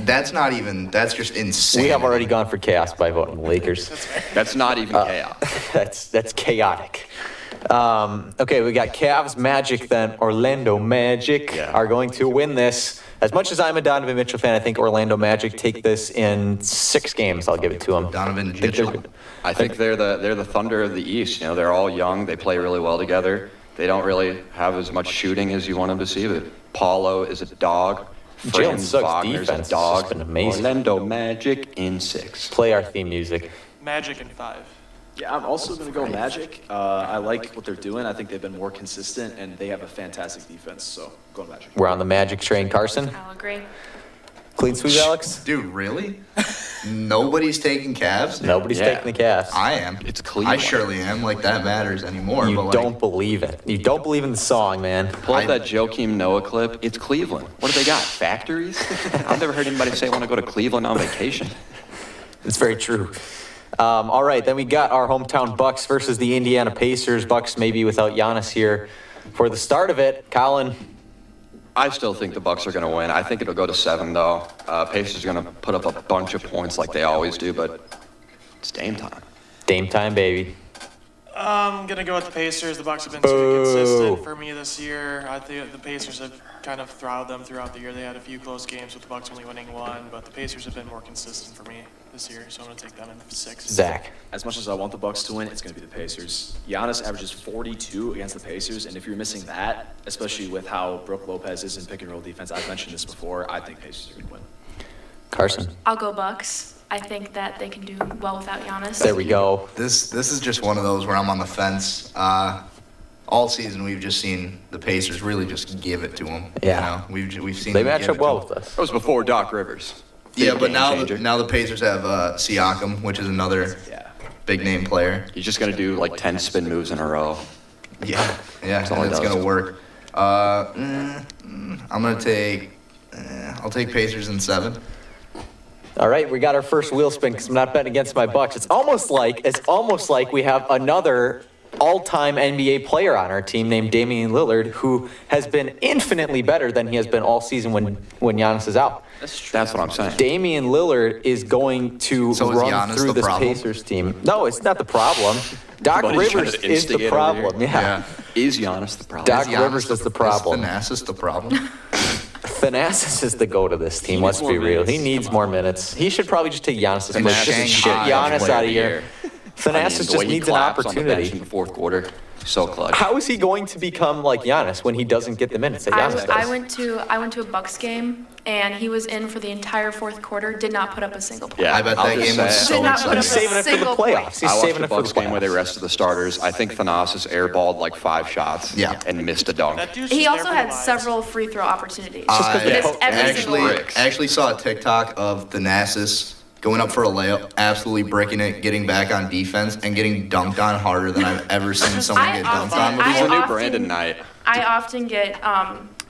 That's not even. That's just insane. We have already gone for chaos by voting the Lakers. That's not even chaos. That's chaotic. Okay, we got Cavs, Magic, then Orlando Magic Yeah. are going to win this. As much as I'm a Donovan Mitchell fan, I think Orlando Magic take this in 6 games. I'll give it to them. Donovan Think they're Mitchell. good. I think they're the Thunder of the East. You know, they're all young. They play really well together. They don't really have as much shooting as you want them to see, but Paulo is a dog. Jalen Franz Suggs' Wagner's defense a has dog. just been amazing. Orlando Magic in 6. Play our theme music. Magic in 5. Yeah, I'm also going to go Magic. I like what they're doing. I think they've been more consistent, and they have a fantastic defense, so going Magic. We're on the Magic train, Carson. I'll agree. Clean sweep, Alex? Dude, really? Nobody's taking Cavs? Nobody's Yeah. taking the Cavs. I am. It's Cleveland. I surely am. Like, that matters anymore. You but like, don't believe it. You don't believe in the song, man. Pull up that Joakim Noah clip. It's Cleveland. What do they got? Factories? I've never heard anybody say I want to go to Cleveland on vacation. It's very true. All right, then we got our hometown Bucks versus the Indiana Pacers. Bucks maybe without Giannis here for the start of it. Colin, I still think the Bucks are going to win. I think it'll go to 7 though. Pacers are going to put up a bunch of points like they always do, but it's Dame time. Dame time, baby. I'm going to go with the Pacers. The Bucks have been Boo. too consistent for me this year. I think the Pacers have kind of throttled them throughout the year. They had a few close games with the Bucks only winning 1, but the Pacers have been more consistent for me this year, so I'm going to take them in 6. Zach. As much as I want the Bucks to win, it's going to be the Pacers. Giannis averages 42 against the Pacers, and if you're missing that, especially with how Brook Lopez is in pick and roll defense, I've mentioned this before, I think Pacers are going to win. Carson. I'll go Bucks. I think that they can do well without Giannis. There we go. This is just one of those where I'm on the fence. All season we've just seen the Pacers really just give it to them. Yeah. You know? We've seen They them match give up it to well 'em. with us. That was before Doc Rivers. Yeah, Big but game now changer. now the Pacers have Siakam, which is another Yeah. big name player. He's just going to do like 10 spin moves in a row. Yeah, all and he it's does. gonna work. I'm gonna take. I'll take Pacers in 7. All right, we got our first wheel spin because I'm not betting against my Bucks. It's almost like we have another all-time NBA player on our team named Damian Lillard, who has been infinitely better than he has been all season when Giannis is out. That's what I'm saying. Damian Lillard is going to So is run Giannis through the this problem? Pacers team. No, it's not the problem. Doc Buddy's trying Rivers to is the instigate over here. problem. Yeah. Is Giannis the problem? Doc Giannis Rivers is the problem. Is Thanasis the problem? Thanasis is the go to this team. He Let's needs be more real. minutes. He needs Come more on. minutes. He should probably just take Giannis's And place. that's Just shit Shanghai Giannis player out of of the here. Thanasis the way just he needs an claps on the bench in opportunity. the fourth quarter, so clutch. How is he going to become like Giannis when he doesn't get the minutes that Giannis I does? went to a Bucks game, and he was in for the entire fourth quarter, did not put up a single point. Yeah, I bet I'll that just game was say- so Did not put up He's a exciting. saving it for the single point. playoffs. He's I watched saving the it for the Bucks game where they playoffs. rested the starters. I think Thanasis airballed like 5 shots Yeah. and missed a dunk. That dude's He just also there for had the vibes. several free throw opportunities. just 'cause I they Missed every single one. actually saw a TikTok of Thanasis going up for a layup, absolutely bricking it, getting back on defense, and getting dunked on harder than I've ever seen someone I get dunked on often- before. He's the new often- Brandon Knight. I often get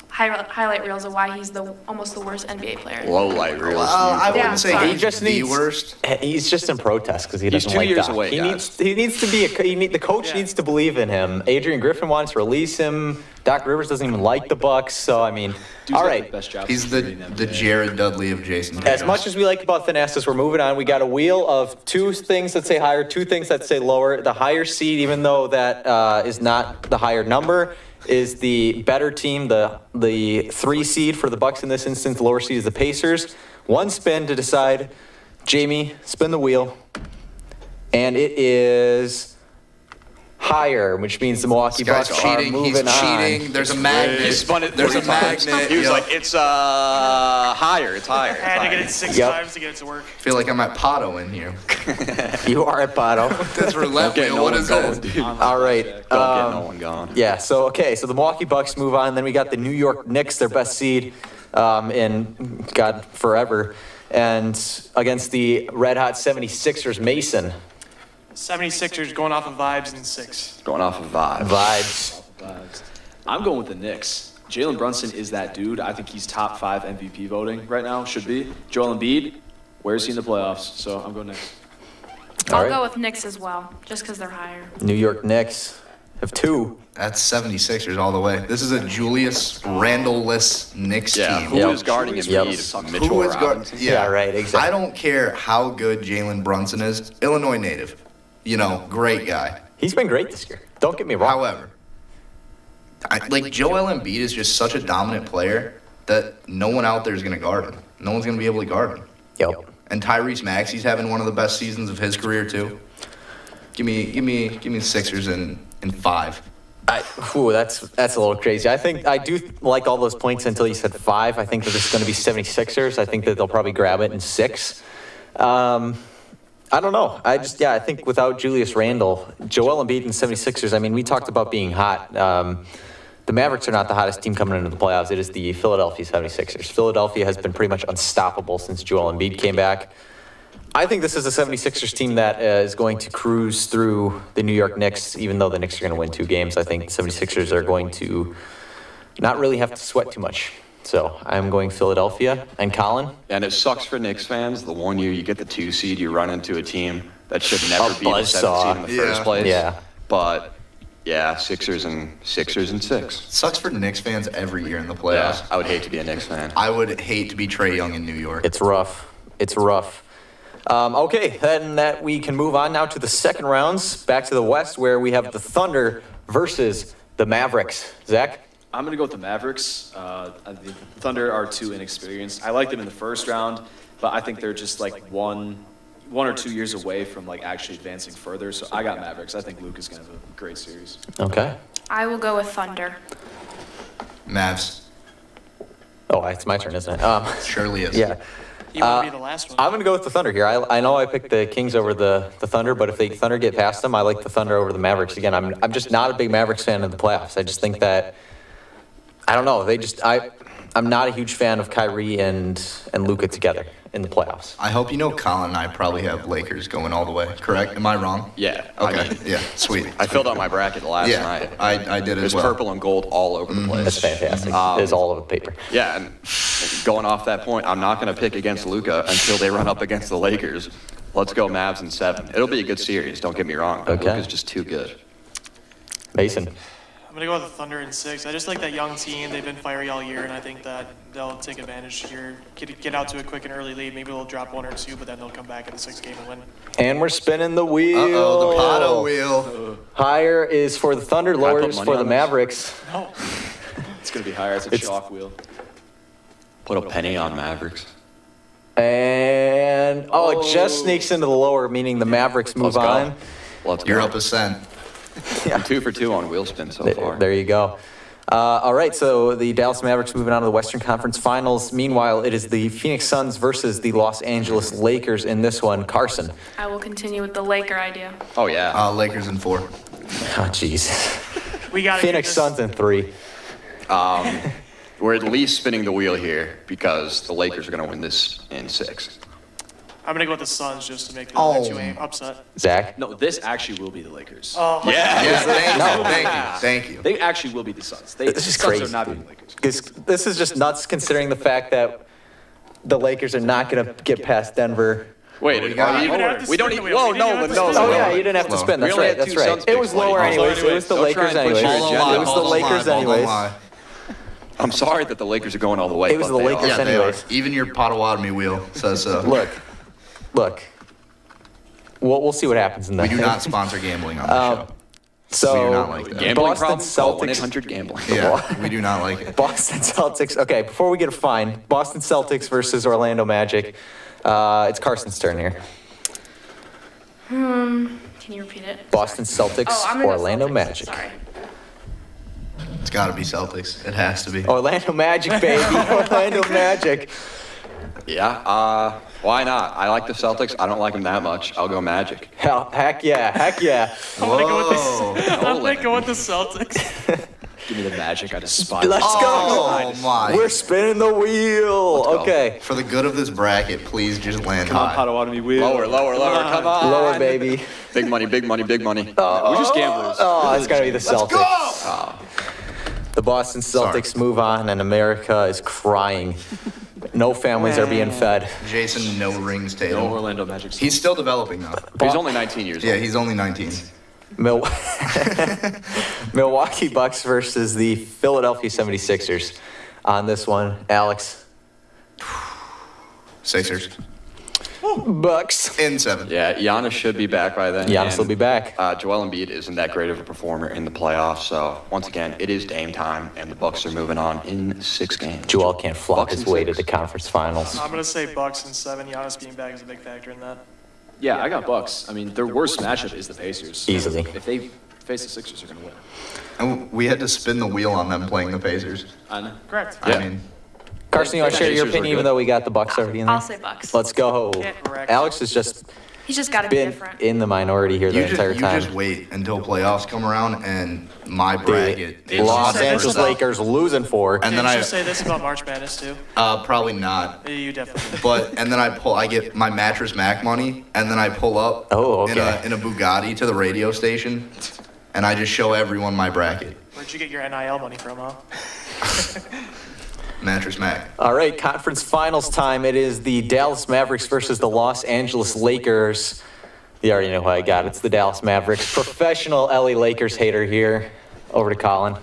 highlight reels of why he's almost the worst NBA player. Low light reels. I Yeah, wouldn't say sorry. he's He just the needs- worst. He's just in protest because he He's doesn't 2 like years Doc. away, He guys. needs to be the coach Yeah. needs to believe in him. Adrian Griffin wants to release him. Doc Rivers doesn't even like the Bucks, so I mean, Dude's all got right. the best job He's the security in NBA. Jared Dudley of Jason As Tatum. much as we like about Thanasis, we're moving on. We got a wheel of 2 things that say higher, 2 things that say lower. The higher seed, even though that is not the higher number, is the better team. The 3 seed for the Bucks in this instance. The lower seed is the Pacers. 1 spin to decide. Jamie, spin the wheel, and it is higher, which means the Milwaukee This guy's Bucks are cheating. moving He's on. cheating. There's a magnet. He spun it There's a 3 times. magnet. He was Yo. like, it's higher. It's higher. I had to get it 6 Yep. times to get it to work. I feel like I'm at Pato in here. You are at Pato. This roulette Don't get wheel. no What one is going, this? dude. All right. Don't get no one going. Yeah, so the Milwaukee Bucks move on. Then we got the New York Knicks, their best seed in God forever, and against the red hot 76ers, Mason. 76ers going off of vibes in 6. Going off of vibes. Vibes. Vibes. I'm going with the Knicks. Jalen Brunson is that dude. I think he's top 5 MVP voting right now. Should be. Joel Embiid, where's he in the playoffs? So I'm going Knicks. All I'll right. go with Knicks as well, just because they're higher. New York Knicks have 2. That's 76ers all the way. This is a Julius Randle-less Knicks Yeah, team. who Yep. is guarding his Yep. lead? Mitchell Who is Robinson. Yeah, right, exactly. I don't care how good Jalen Brunson is. Illinois native. Great guy. He's been great this year. Don't get me wrong. However, Joel Embiid is just such a dominant player that no one out there is going to guard him. No one's going to be able to guard him. Yep. And Tyrese Maxey's having one of the best seasons of his career too. Give me the Sixers in 5. That's a little crazy. I think I do like all those points until you said 5. I think that it's going to be 76ers. I think that they'll probably grab it in 6. I don't know. I think without Julius Randle, Joel Embiid and 76ers, I mean, we talked about being hot. The Mavericks are not the hottest team coming into the playoffs. It is the Philadelphia 76ers. Philadelphia has been pretty much unstoppable since Joel Embiid came back. I think this is a 76ers team that is going to cruise through the New York Knicks, even though the Knicks are going to win 2 games. I think 76ers are going to not really have to sweat too much. So I'm going Philadelphia. And Colin? And it sucks for Knicks fans. The one year you get the 2 seed, you run into a team that should never A be the 7th buzzsaw. seed in the first place. Yeah. But yeah, Sixers and 6. Sucks for Knicks fans every year in the Yeah, playoffs. I would hate to be a Knicks fan. I would hate to be Trae Young in New York. It's rough. It's rough. Okay, then that we can move on now to the second rounds, back to the West, where we have the Thunder versus the Mavericks. Zach? I'm going to go with the Mavericks. The Thunder are too inexperienced. I like them in the first round, but I think they're just like one or 2 years away from like actually advancing further. So I got Mavericks. I think Luke is going to have a great series. Okay. I will go with Thunder. Mavs. Oh, it's my turn, isn't it? Surely is. Yeah. You want to be the last one. I'm going to go with the Thunder here. I know I picked the Kings over the Thunder, but if the Thunder get past them, I like the Thunder over the Mavericks. Again, I'm just not a big Mavericks fan in the playoffs. I just think that, I don't know, I'm not a huge fan of Kyrie and Luka together in the playoffs. I hope you know Colin and I probably have Lakers going all the way, correct? Am I wrong? Yeah. Okay. I mean, Yeah, sweet. I filled out my bracket last Yeah, night. I did as There's well. purple and gold all over the place. That's fantastic. It's all over the paper. Yeah, and going off that point, I'm not going to pick against Luka until they run up against the Lakers. Let's go Mavs in 7. It'll be a good series, don't get me wrong. But Okay. Luka's just too good. Mason. I'm gonna go with the Thunder in 6. I just like that young team. They've been fiery all year, and I think that they'll take advantage here, get out to a quick and early lead. Maybe they'll drop 1 or 2, but then they'll come back in the 6th game and win. And we're spinning the wheel. Uh-oh, the Pato wheel. Higher is for the Thunder, Can I put lowers money for the on this? Mavericks. No. It's going to be higher. It's a chalk wheel. Put a penny on Mavericks. And, it just sneaks into the lower, meaning the Mavericks move Let's go. on. Let's You're go. up a cent. I'm 2 for 2 on wheel spin so far. There you go. All right, so the Dallas Mavericks moving on to the Western Conference Finals. Meanwhile, it is the Phoenix Suns versus the Los Angeles Lakers in this one. Carson. I will continue with the Laker idea. Oh, yeah. Lakers in 4. Oh, jeez. We got Phoenix Suns in 3. We're at least spinning the wheel here because the Lakers are going to win this in 6. I'm gonna go with the Suns just to make the other two upset. Zach? No, this actually will be the Lakers. Oh, Yeah. Yeah, thank you. They actually will be the Suns. This is the Suns crazy, are not dude. being Lakers. This is just nuts considering the fact that the Lakers are not going to get past Denver. Wait, we we, got? You didn't have to we don't spin the need. wheel. Whoa, We didn't no, have to no, spin no. Oh, the yeah, wheel. you didn't have to spin. We That's only right, had that's two right. Suns It was picks, buddy. lower anyways. It was the Don't try Lakers and push anyways. your agenda. It was the Lakers anyways. I'm sorry that the Lakers are going all the way. It was but the they Lakers are. Yeah, they are. anyways. Even your Potawatomi wheel says so. Look. We'll see what happens in that. We do not sponsor gambling on the show. So, we do not like that. Gambling Boston problem? Call Celtics. 1-800 gambling. Yeah, we do not like it. Boston Celtics. Okay, before we get a fine, Boston Celtics versus Orlando Magic. It's Carson's turn here. Can you repeat it? Boston Celtics, Oh, I'm gonna go Orlando Celtics. Magic. Sorry. It's got to be Celtics. It has to be. Orlando Magic, baby. Orlando Magic. Yeah. Why not? I like the Celtics. I don't like them that much. I'll go Magic. Heck yeah. I'm gonna go with the, Whoa. I'm gonna go with the Celtics. Give me the Magic. I despise Let's it. go. Oh, my. We're spinning the wheel. go. Okay. For the good of this bracket, please just land Come on, high. Potawatomi wheel. Lower. Come on. Lower, baby. Big money. We're just gamblers. Oh, it's got to be the Celtics. Go! The Boston Celtics move on, and America is crying. No families are being fed. Jason, no rings, No Tatum. Orlando Magic. He's still developing, though. He's only 19 years Yeah, old. he's only 19. Milwaukee Bucks versus the Philadelphia 76ers. On this one, Alex. Sixers. Bucks. In 7. Yeah, Giannis should be back by then. Giannis and, will be back. Joel Embiid isn't that great of a performer in the playoffs, so once again, it is Dame time, and the Bucks are moving on in 6 games. Joel can't flop Bucks his and way to 6. the conference finals. I'm gonna say Bucks in 7. Giannis being back is a big factor in that. Yeah, I got Bucks. I mean, their worst matchup is the Pacers. Easily. If they face the Sixers, they're going to win. And we had to spin the wheel on them playing the Pacers. I know. Correct. Yeah. I mean, Carson, you want to share your Pacers were opinion, even good. though we got the Bucks already in there? I'll say Bucks. Let's go. Yeah, correct. Alex has just He's just got to be been different. in the minority here the entire you time. just wait until playoffs come around and my The bracket is Los say Angeles this about- Lakers losing 4. And then Didn't I you say this about March Madness too? probably not. You definitely. But and then I get my Mattress Mac money, and then I pull up Oh, okay. in a Bugatti to the radio station, and I just show everyone my bracket. Where'd you get your NIL money from, huh? Mattress Mac. All right, conference finals time. It is the Dallas Mavericks versus the Los Angeles Lakers. You already know who I got. It's the Dallas Mavericks. Professional LA Lakers hater here. Over to Colin.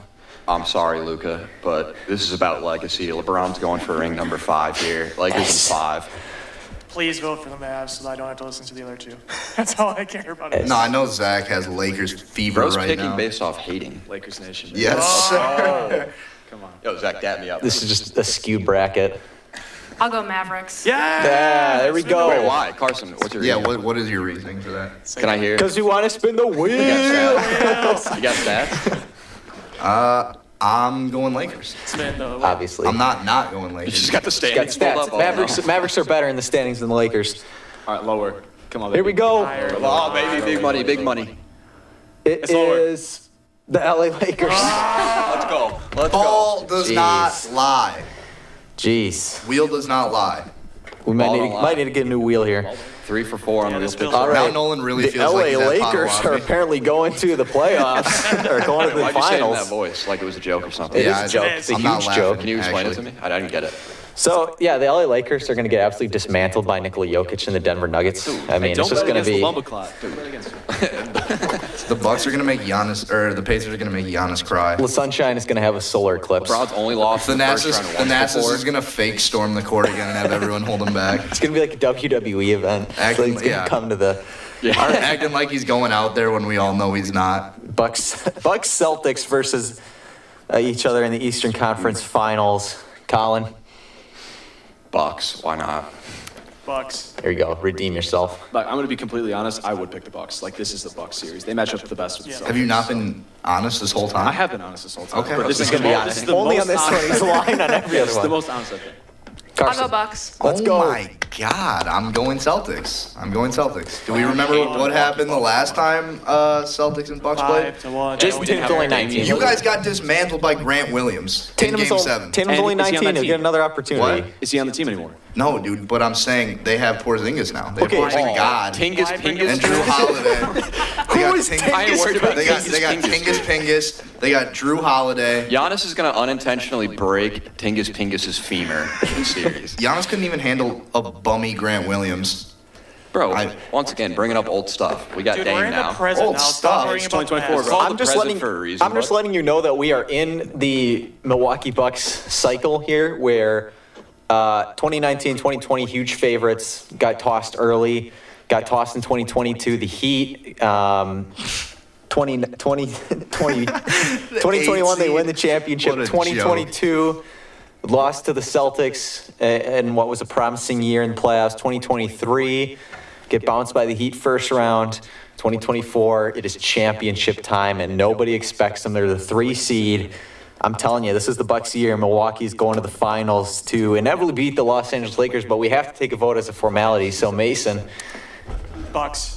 I'm sorry, Luca, but this is about legacy. LeBron's going for ring number 5 here. Lakers Yes. in 5. Please vote for the Mavs so that I don't have to listen to the other two. That's all I care about. No, I know Zach has Lakers fever Bro's right picking now. based off hating. Lakers Nation. Yes, sir. Come on. Yo, Zach, dap me up. This is just a skewed bracket. I'll go Mavericks. Yeah, there we go. Wait, why? Carson, what's your Yeah, reason? what is your reasoning for that? Can I hear? Because you want to spin the wheel. You got stats? I'm going Lakers. Spin the Obviously. I'm not going You Lakers. just got the Got standings pulled stats. up. Oh, Mavericks are better in the standings than the Lakers. All right, lower. Come on, Here we go. Higher. Oh, baby, big money, big money. It It's lower. is the LA Lakers. Let's go. Let's go. Ball does Jeez. not lie. Jeez. Wheel does not lie. We might Ball need, don't to, lie. might need to get a new wheel here. 3 for 4 on the wheel this pitch. feels- All Now right. Nolan really The feels LA like he's at Lakers are Potawatomi. apparently going to the playoffs. or going to the Why'd you say it in that finals. voice like it was a joke or something? It Yeah, is a joke. it It's a is. I'm not huge laughing. joke. Can you explain it to Actually. me? I didn't get it. So, yeah, the LA Lakers are going to get absolutely dismantled by Nikola Jokic and the Denver Nuggets. I mean, it's Don't just bet going to against the be. Bumbleclot. Don't bet against him. The Bucks are gonna make Giannis, or the Pacers are gonna make Giannis cry. The Sunshine is going to have a solar eclipse. LeBron's only lost The in the first Nasus, round the once Nasus before. is gonna fake storm the court again and have everyone hold him back. It's going to be like a WWE event. So Acting- he's going to yeah. come to the Acting like he's going out there when we all know he's not. Bucks Celtics versus each other in the Eastern Conference Finals. Colin, Bucks, why not? Bucks. there you go. Redeem yourself. But I'm going to be completely honest. I would pick the Bucks. Like, this is the Bucks series. They match up the best with the Yeah. Celtics. Have you not been honest this whole time? I have been honest this whole time. Okay. But this is He's going to be the honest. most Only on this one. honest- He's lying on every Yeah, other this is the one. most honest I've been. I'll Carson, go Bucks. let's oh go. my God, I'm going Celtics. I'm going Celtics. Do we remember what happened the last time Celtics and Bucks played? 5-1. Jason We Tatum's didn't only have 19. You guys got dismantled by Grant Williams in Tatum's Game 7. Tatum's And only is he on 19. that He'll team? get another opportunity. What? Is he on the team anymore? No, dude, but I'm saying they have Porzingis now. They have Okay. Porzingis Tingus Why bring Pingus. and Drew Holiday. They got is Tingus- I ain't worried about They got Tingus Tingus Pingus. They got Drew Holiday. Giannis is going to unintentionally break Tingus Pingus's femur in series. Giannis couldn't even handle a bummy Grant Williams. Bro, I- once again, bringing up old stuff. We got Dude, we're Dame in now. the present Old now. stuff. Stop worrying It's about the 2024, past. bro. Call the present for a reason, I'm just bud. letting you know that we are in the Milwaukee Bucks cycle here where 2019, 2020 huge favorites got tossed early, got tossed in 2022. The Heat, 2021 they win the championship. What a 2022 lost to the Celtics in what was a promising year in the playoffs. 2023 get bounced by the Heat first round. 2024 it is championship time and nobody expects them. They're the 3 seed. I'm telling you, this is the Bucks year. Milwaukee's going to the finals to inevitably beat the Los Angeles Lakers, but we have to take a vote as a formality. So Mason, Bucks.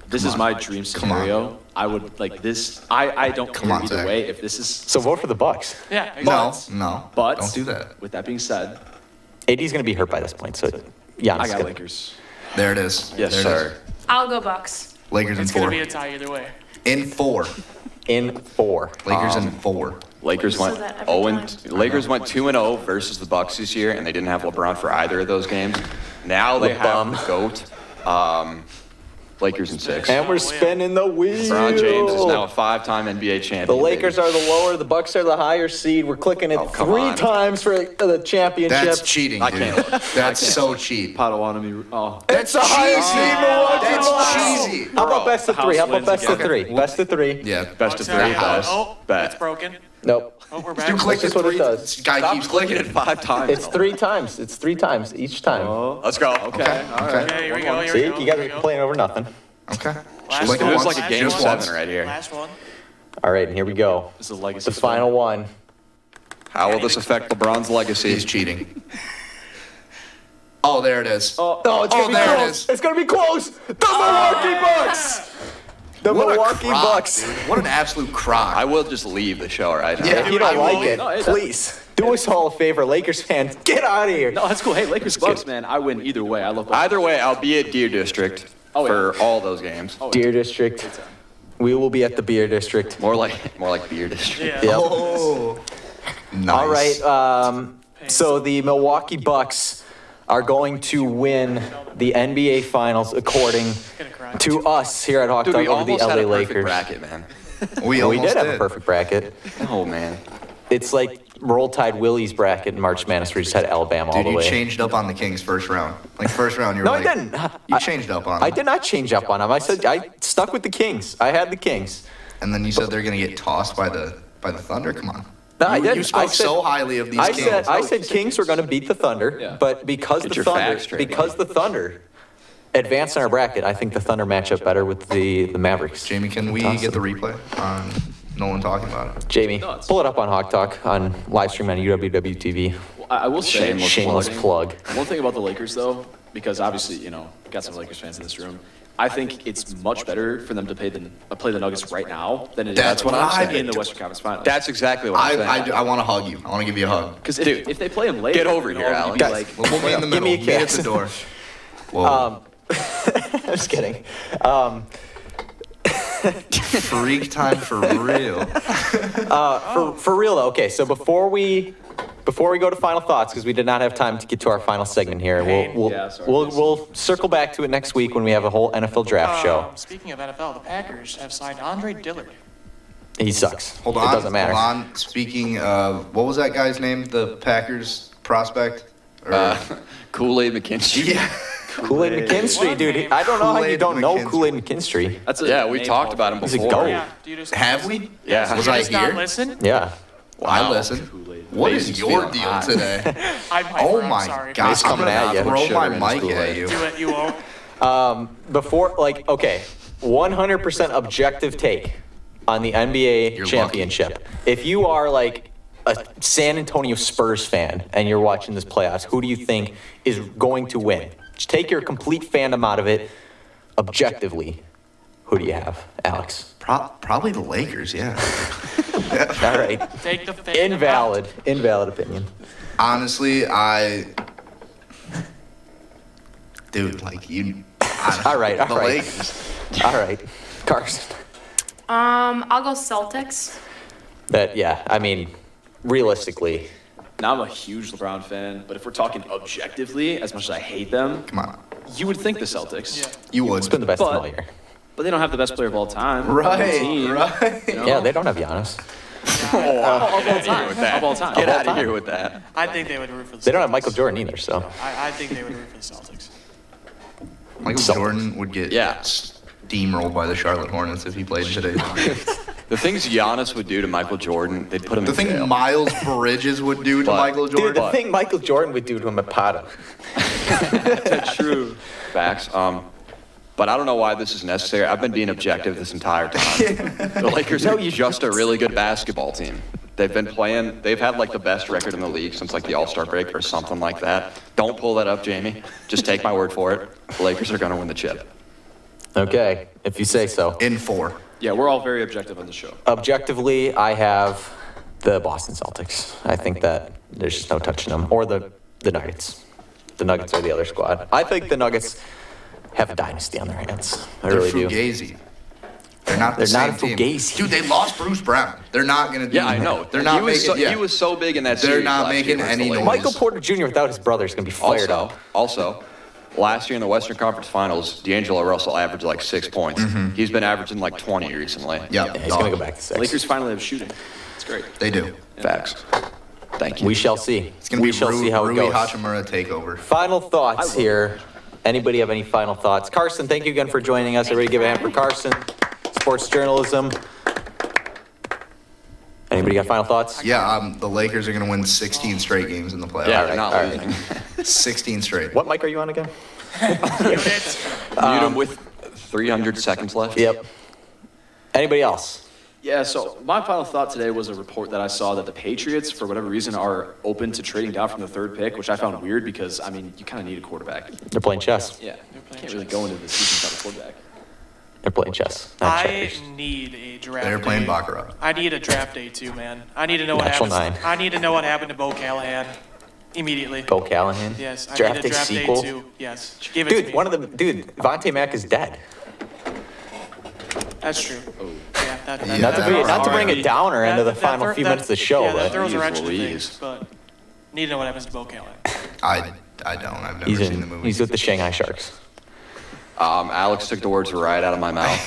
This is my dream scenario. I would like this. I don't Come care on, either Zach. way. If this is, so vote for the Bucks. Yeah, No, exactly. no. but Don't do that. With that being said, AD's going to be hurt by this point, so yeah, I got Lakers. There it is. Yes, There it Sir. I'll go Bucks. is. Lakers in It's going 4. to be a tie either way. In 4. in 4. Lakers in 4. Lakers So went that every 0 time- and Lakers went 2-0 versus the Bucks this year, and they didn't have LeBron for either of those games. Now they have the GOAT. Lakers in 6. And we're spinning the wheel. LeBron James is now a 5-time NBA champion. The Lakers baby. are the lower, the Bucks are the higher seed. We're clicking it Oh, come 3 on. times for the championship. That's cheating, I dude. can't look. That's so cheap. Potawatomi. Oh, It's the higher seed, Milwaukee That's Bucks. cheesy. How about best of The 3? How house about wins best of again. 3? Best of 3. Yeah. Best of Bucks 3, have- best. Oh, Bet. it's broken. Nope. Oh, we're You back. clicked That's it what it 3. does. This guy Stop keeps clicking clicking it 5 times. It's 3 times. It's 3 times each time. Let's go. okay. All right. Okay, here we go. Here See, we go. you guys here are we go. playing over nothing. Okay. Last Click it one. It was once. like a game Just 7 once. right here. Last one. All right, and here we go. This is a legacy. The final one. How will this affect LeBron's legacy? He's cheating. Oh, there it is. Oh, it's Oh, gonna be there it close. is. It's gonna be close. The Milwaukee Bucks. The What a Milwaukee crock, Bucks. dude. What an absolute crock. I will just leave the show right now. Yeah. If you don't I like will. it, No, it- please do us all a favor, Lakers fans. Get out of here. No, that's cool. Hey, Lakers Bucks, man. I win either way. I love both. Either way, I'll be at Deer District Oh, for all those games. Deer District. We will be at the Beer District. More like Beer District. Yeah. Yep. Oh. Nice. All right. So the Milwaukee Bucks are going to win the NBA Finals according Gonna cry. to us here at Hawk Dude, Talk we over the almost had LA a perfect Lakers. bracket, man. We We almost did have a perfect bracket. Oh, man. It's like Roll Tide Willie's bracket in March Madness where we just had Alabama all Dude, the you way. changed up on the Kings first round. Like first round, you were No, I like, didn't. You changed up on them. I did not change up on them. I said I stuck with the Kings. I had the Kings. And then you said they're gonna get tossed by the Thunder. Come on. No, I You didn't. spoke I said- so highly of these I Kings. said Kings were going to beat the Thunder, Yeah. but because Get the your Thunder facts straight, advanced in our bracket, I think the Thunder match up better with the Mavericks. Jamie, can we Toss get the them. replay on Nolan talking about it? Jamie, No, it's- pull it up on Hawk Talk on live stream on UWW TV. I will say, Shameless plug. One thing about the Lakers, though, because obviously, got some Lakers fans in this room. I think it's much better for them to play the Nuggets right now than it is That's what I'm in the saying. Western Conference Finals. That's exactly what I'm saying. I want to hug you. I want to give you a hug. Because Dude, if they play him later, get over you here, know, Alex. you'd be Guys, like, We'll meet in the Give middle. me a Meet at kiss. the door. Whoa. I'm just kidding. Freak time for real. For real though, okay, so before we before we go to final thoughts, because we did not have time to get to our final segment here, Yeah, sorry. we'll circle back to it next week when we have a whole NFL draft show. Speaking of NFL, the Packers have signed Andre Dillard. He sucks. Hold It on. doesn't matter. Hold on. Speaking of, what was that guy's name? The Packers prospect? Or, Kool-Aid McKinstry. yeah. Kool-Aid McKinstry, dude. I don't know how you Kool-Aid don't know McKinstry. Kool-Aid McKinstry. That's a Yeah, we name talked called about him He's a before. goat. Yeah, do you just Have we? Yeah. Was you I just not here? listen? Yeah. I Wow. listened. Kool-Aid. What Mason's is your feeling deal hot. today? I might, Oh I'm my sorry. God! He's coming I'm at gonna you. throw Sugar my in his mic Kool-Aid. at you. Do it, you won't. Before, like, okay, 100% objective take on the NBA You're championship. If you are like a San Antonio Spurs fan and you're watching this playoffs, who do you think is going to win? Just take your complete fandom out of it. Objectively, who do you have, Alex? Probably the Lakers. Yeah. All right. Take the fan. Invalid opinion. Honestly, dude, like you. All right, all the right. Lakers. All right, Carson. I'll go Celtics. Yeah, I mean, realistically, Now, I'm a huge LeBron fan, but if we're talking objectively, as much as I hate them, Come on, you would think the Celtics. Yeah. you would. it's been the best team But- all year. But they don't have the best player of all time. Right, Team, right. you know? Yeah, they don't have Giannis. Of all time. Of all time. Get all out of time. here with that. I think they would root for the Celtics. They don't have Michael Jordan either, so. I think they would root for the Celtics. Michael Celtics. Jordan would get Yeah. steamrolled by the Charlotte Hornets if he played today. The things Giannis would do to Michael Jordan, they'd put him The in thing jail. Miles Bridges would do to But- Michael Dude, Jordan. the thing Michael Jordan would do to him at Pada. True. Facts. But I don't know why this is necessary. I've been being objective this entire time. The Lakers are just a really good basketball team. They've been playing, they've had like the best record in the league since like the All-Star break or something like that. Don't pull that up, Jamie. Just take my word for it. The Lakers are going to win the chip. Okay, if you say so. In 4. Yeah, we're all very objective on the show. Objectively, I have the Boston Celtics. I think that there's just no touching them. Or the Nuggets. The Nuggets are the other squad. I think the Nuggets have a dynasty on their hands. I They're really do. Fugazi. They're not the They're same not a team. Fugazi. Dude, they lost Bruce Brown. They're not gonna do. Yeah, I know. They're not he was making. he was so big in that They're series not last making year any against the noise. Lakers. Michael Porter Jr. without his brother is going to be fired up. Also, last year in the Western Conference Finals, D'Angelo Russell averaged like 6 points. He's been averaging like 20 recently. Yeah, Yeah, he's going to go back to 6. Lakers finally have shooting. It's great. They do. Facts. Thank you. We shall see. It's gonna We be shall see how it Rui goes. Hachimura takeover. Final thoughts here. Anybody have any final thoughts? Carson, thank you again for joining us. Everybody give a hand for Carson. Sports journalism. Anybody got final thoughts? Yeah, the Lakers are gonna win 16 straight games in the playoffs. Yeah, All they're right, not all right. losing. 16 straight. What mic are you on again? Mute him with 300 seconds left. Yep. Anybody else? Yeah, so my final thought today was a report that I saw that the Patriots, for whatever reason, are open to trading down from the 3rd pick, which I found weird because, I mean, you kind of need a quarterback. They're playing chess. Yeah, They're playing can't really chess. go into the season without a quarterback. They're playing chess. Not I checkers. need a draft They're playing day. Baccarat. I need a draft day too, man. I need to know what Natural happens. 9. I need to know what happened to Bo Callahan immediately. Bo Callahan. Yes, I Draft need day a draft sequel. day too. Yes, give it to Dude, me. Vontae Mack is dead. That's true. Yeah, that, Yeah, Not to, that's not to bring alright. a downer into the that final throw- few that- minutes of the show, Yeah, that but throws a Jeez wrench into Louise. things, but need to know what happens to Bo Callahan. I don't. I've never he's seen the movie. he's with the Shanghai Sharks. Alex took the words right out of my mouth.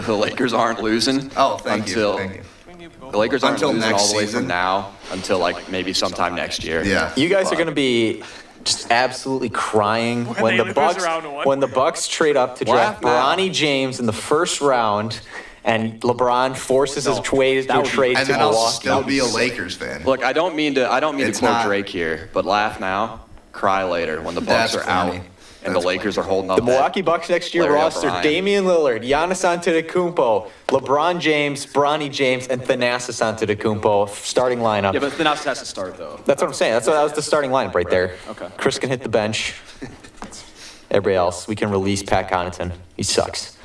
The Lakers aren't losing Oh, thank until you. Thank you. the Lakers aren't Until losing next all the way season. from now until like maybe sometime next year. Yeah. You guys are going to be just absolutely crying when they the lose Bucks round one. when the Bucks trade up to Laugh draft now. Bronny James in the first round, and LeBron forces his trade that would be- trade And to then I'll Milwaukee. still be a Lakers fan. Look, I don't mean to It's quote not- Drake here, but laugh now, cry later when the Bucks That's are out funny. and That's the Lakers are holding up. The that Milwaukee Bucks next year Larry roster: O'Brien. Damian Lillard, Giannis Antetokounmpo, LeBron James, Bronny James, and Thanasis Antetokounmpo. Starting lineup. Yeah, but Thanasis has to start, though. That's what I'm saying. That was the starting lineup right there. Okay. Chris can hit the bench. Everybody else, we can release Pat Connaughton. He sucks.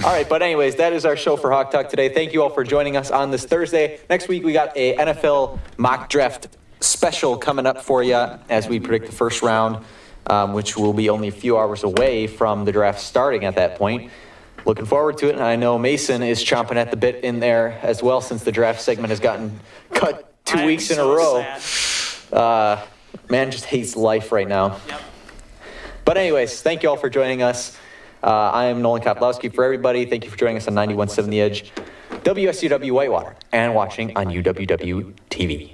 All right, but anyways, that is our show for Hawk Talk today. Thank you all for joining us on this Thursday. Next week, we got a NFL mock draft special coming up for you as we predict the first round, which will be only a few hours away from the draft starting at that point. Looking forward to it, and I know Mason is chomping at the bit in there as well since the draft segment has gotten cut 2 I am weeks in a so row. sad. Man just hates life right now. Yep. But anyways, thank you all for joining us. I am Nolan Koplowski. For everybody, thank you for joining us on 91.7 The Edge, WSUW Whitewater, and watching on UWW TV.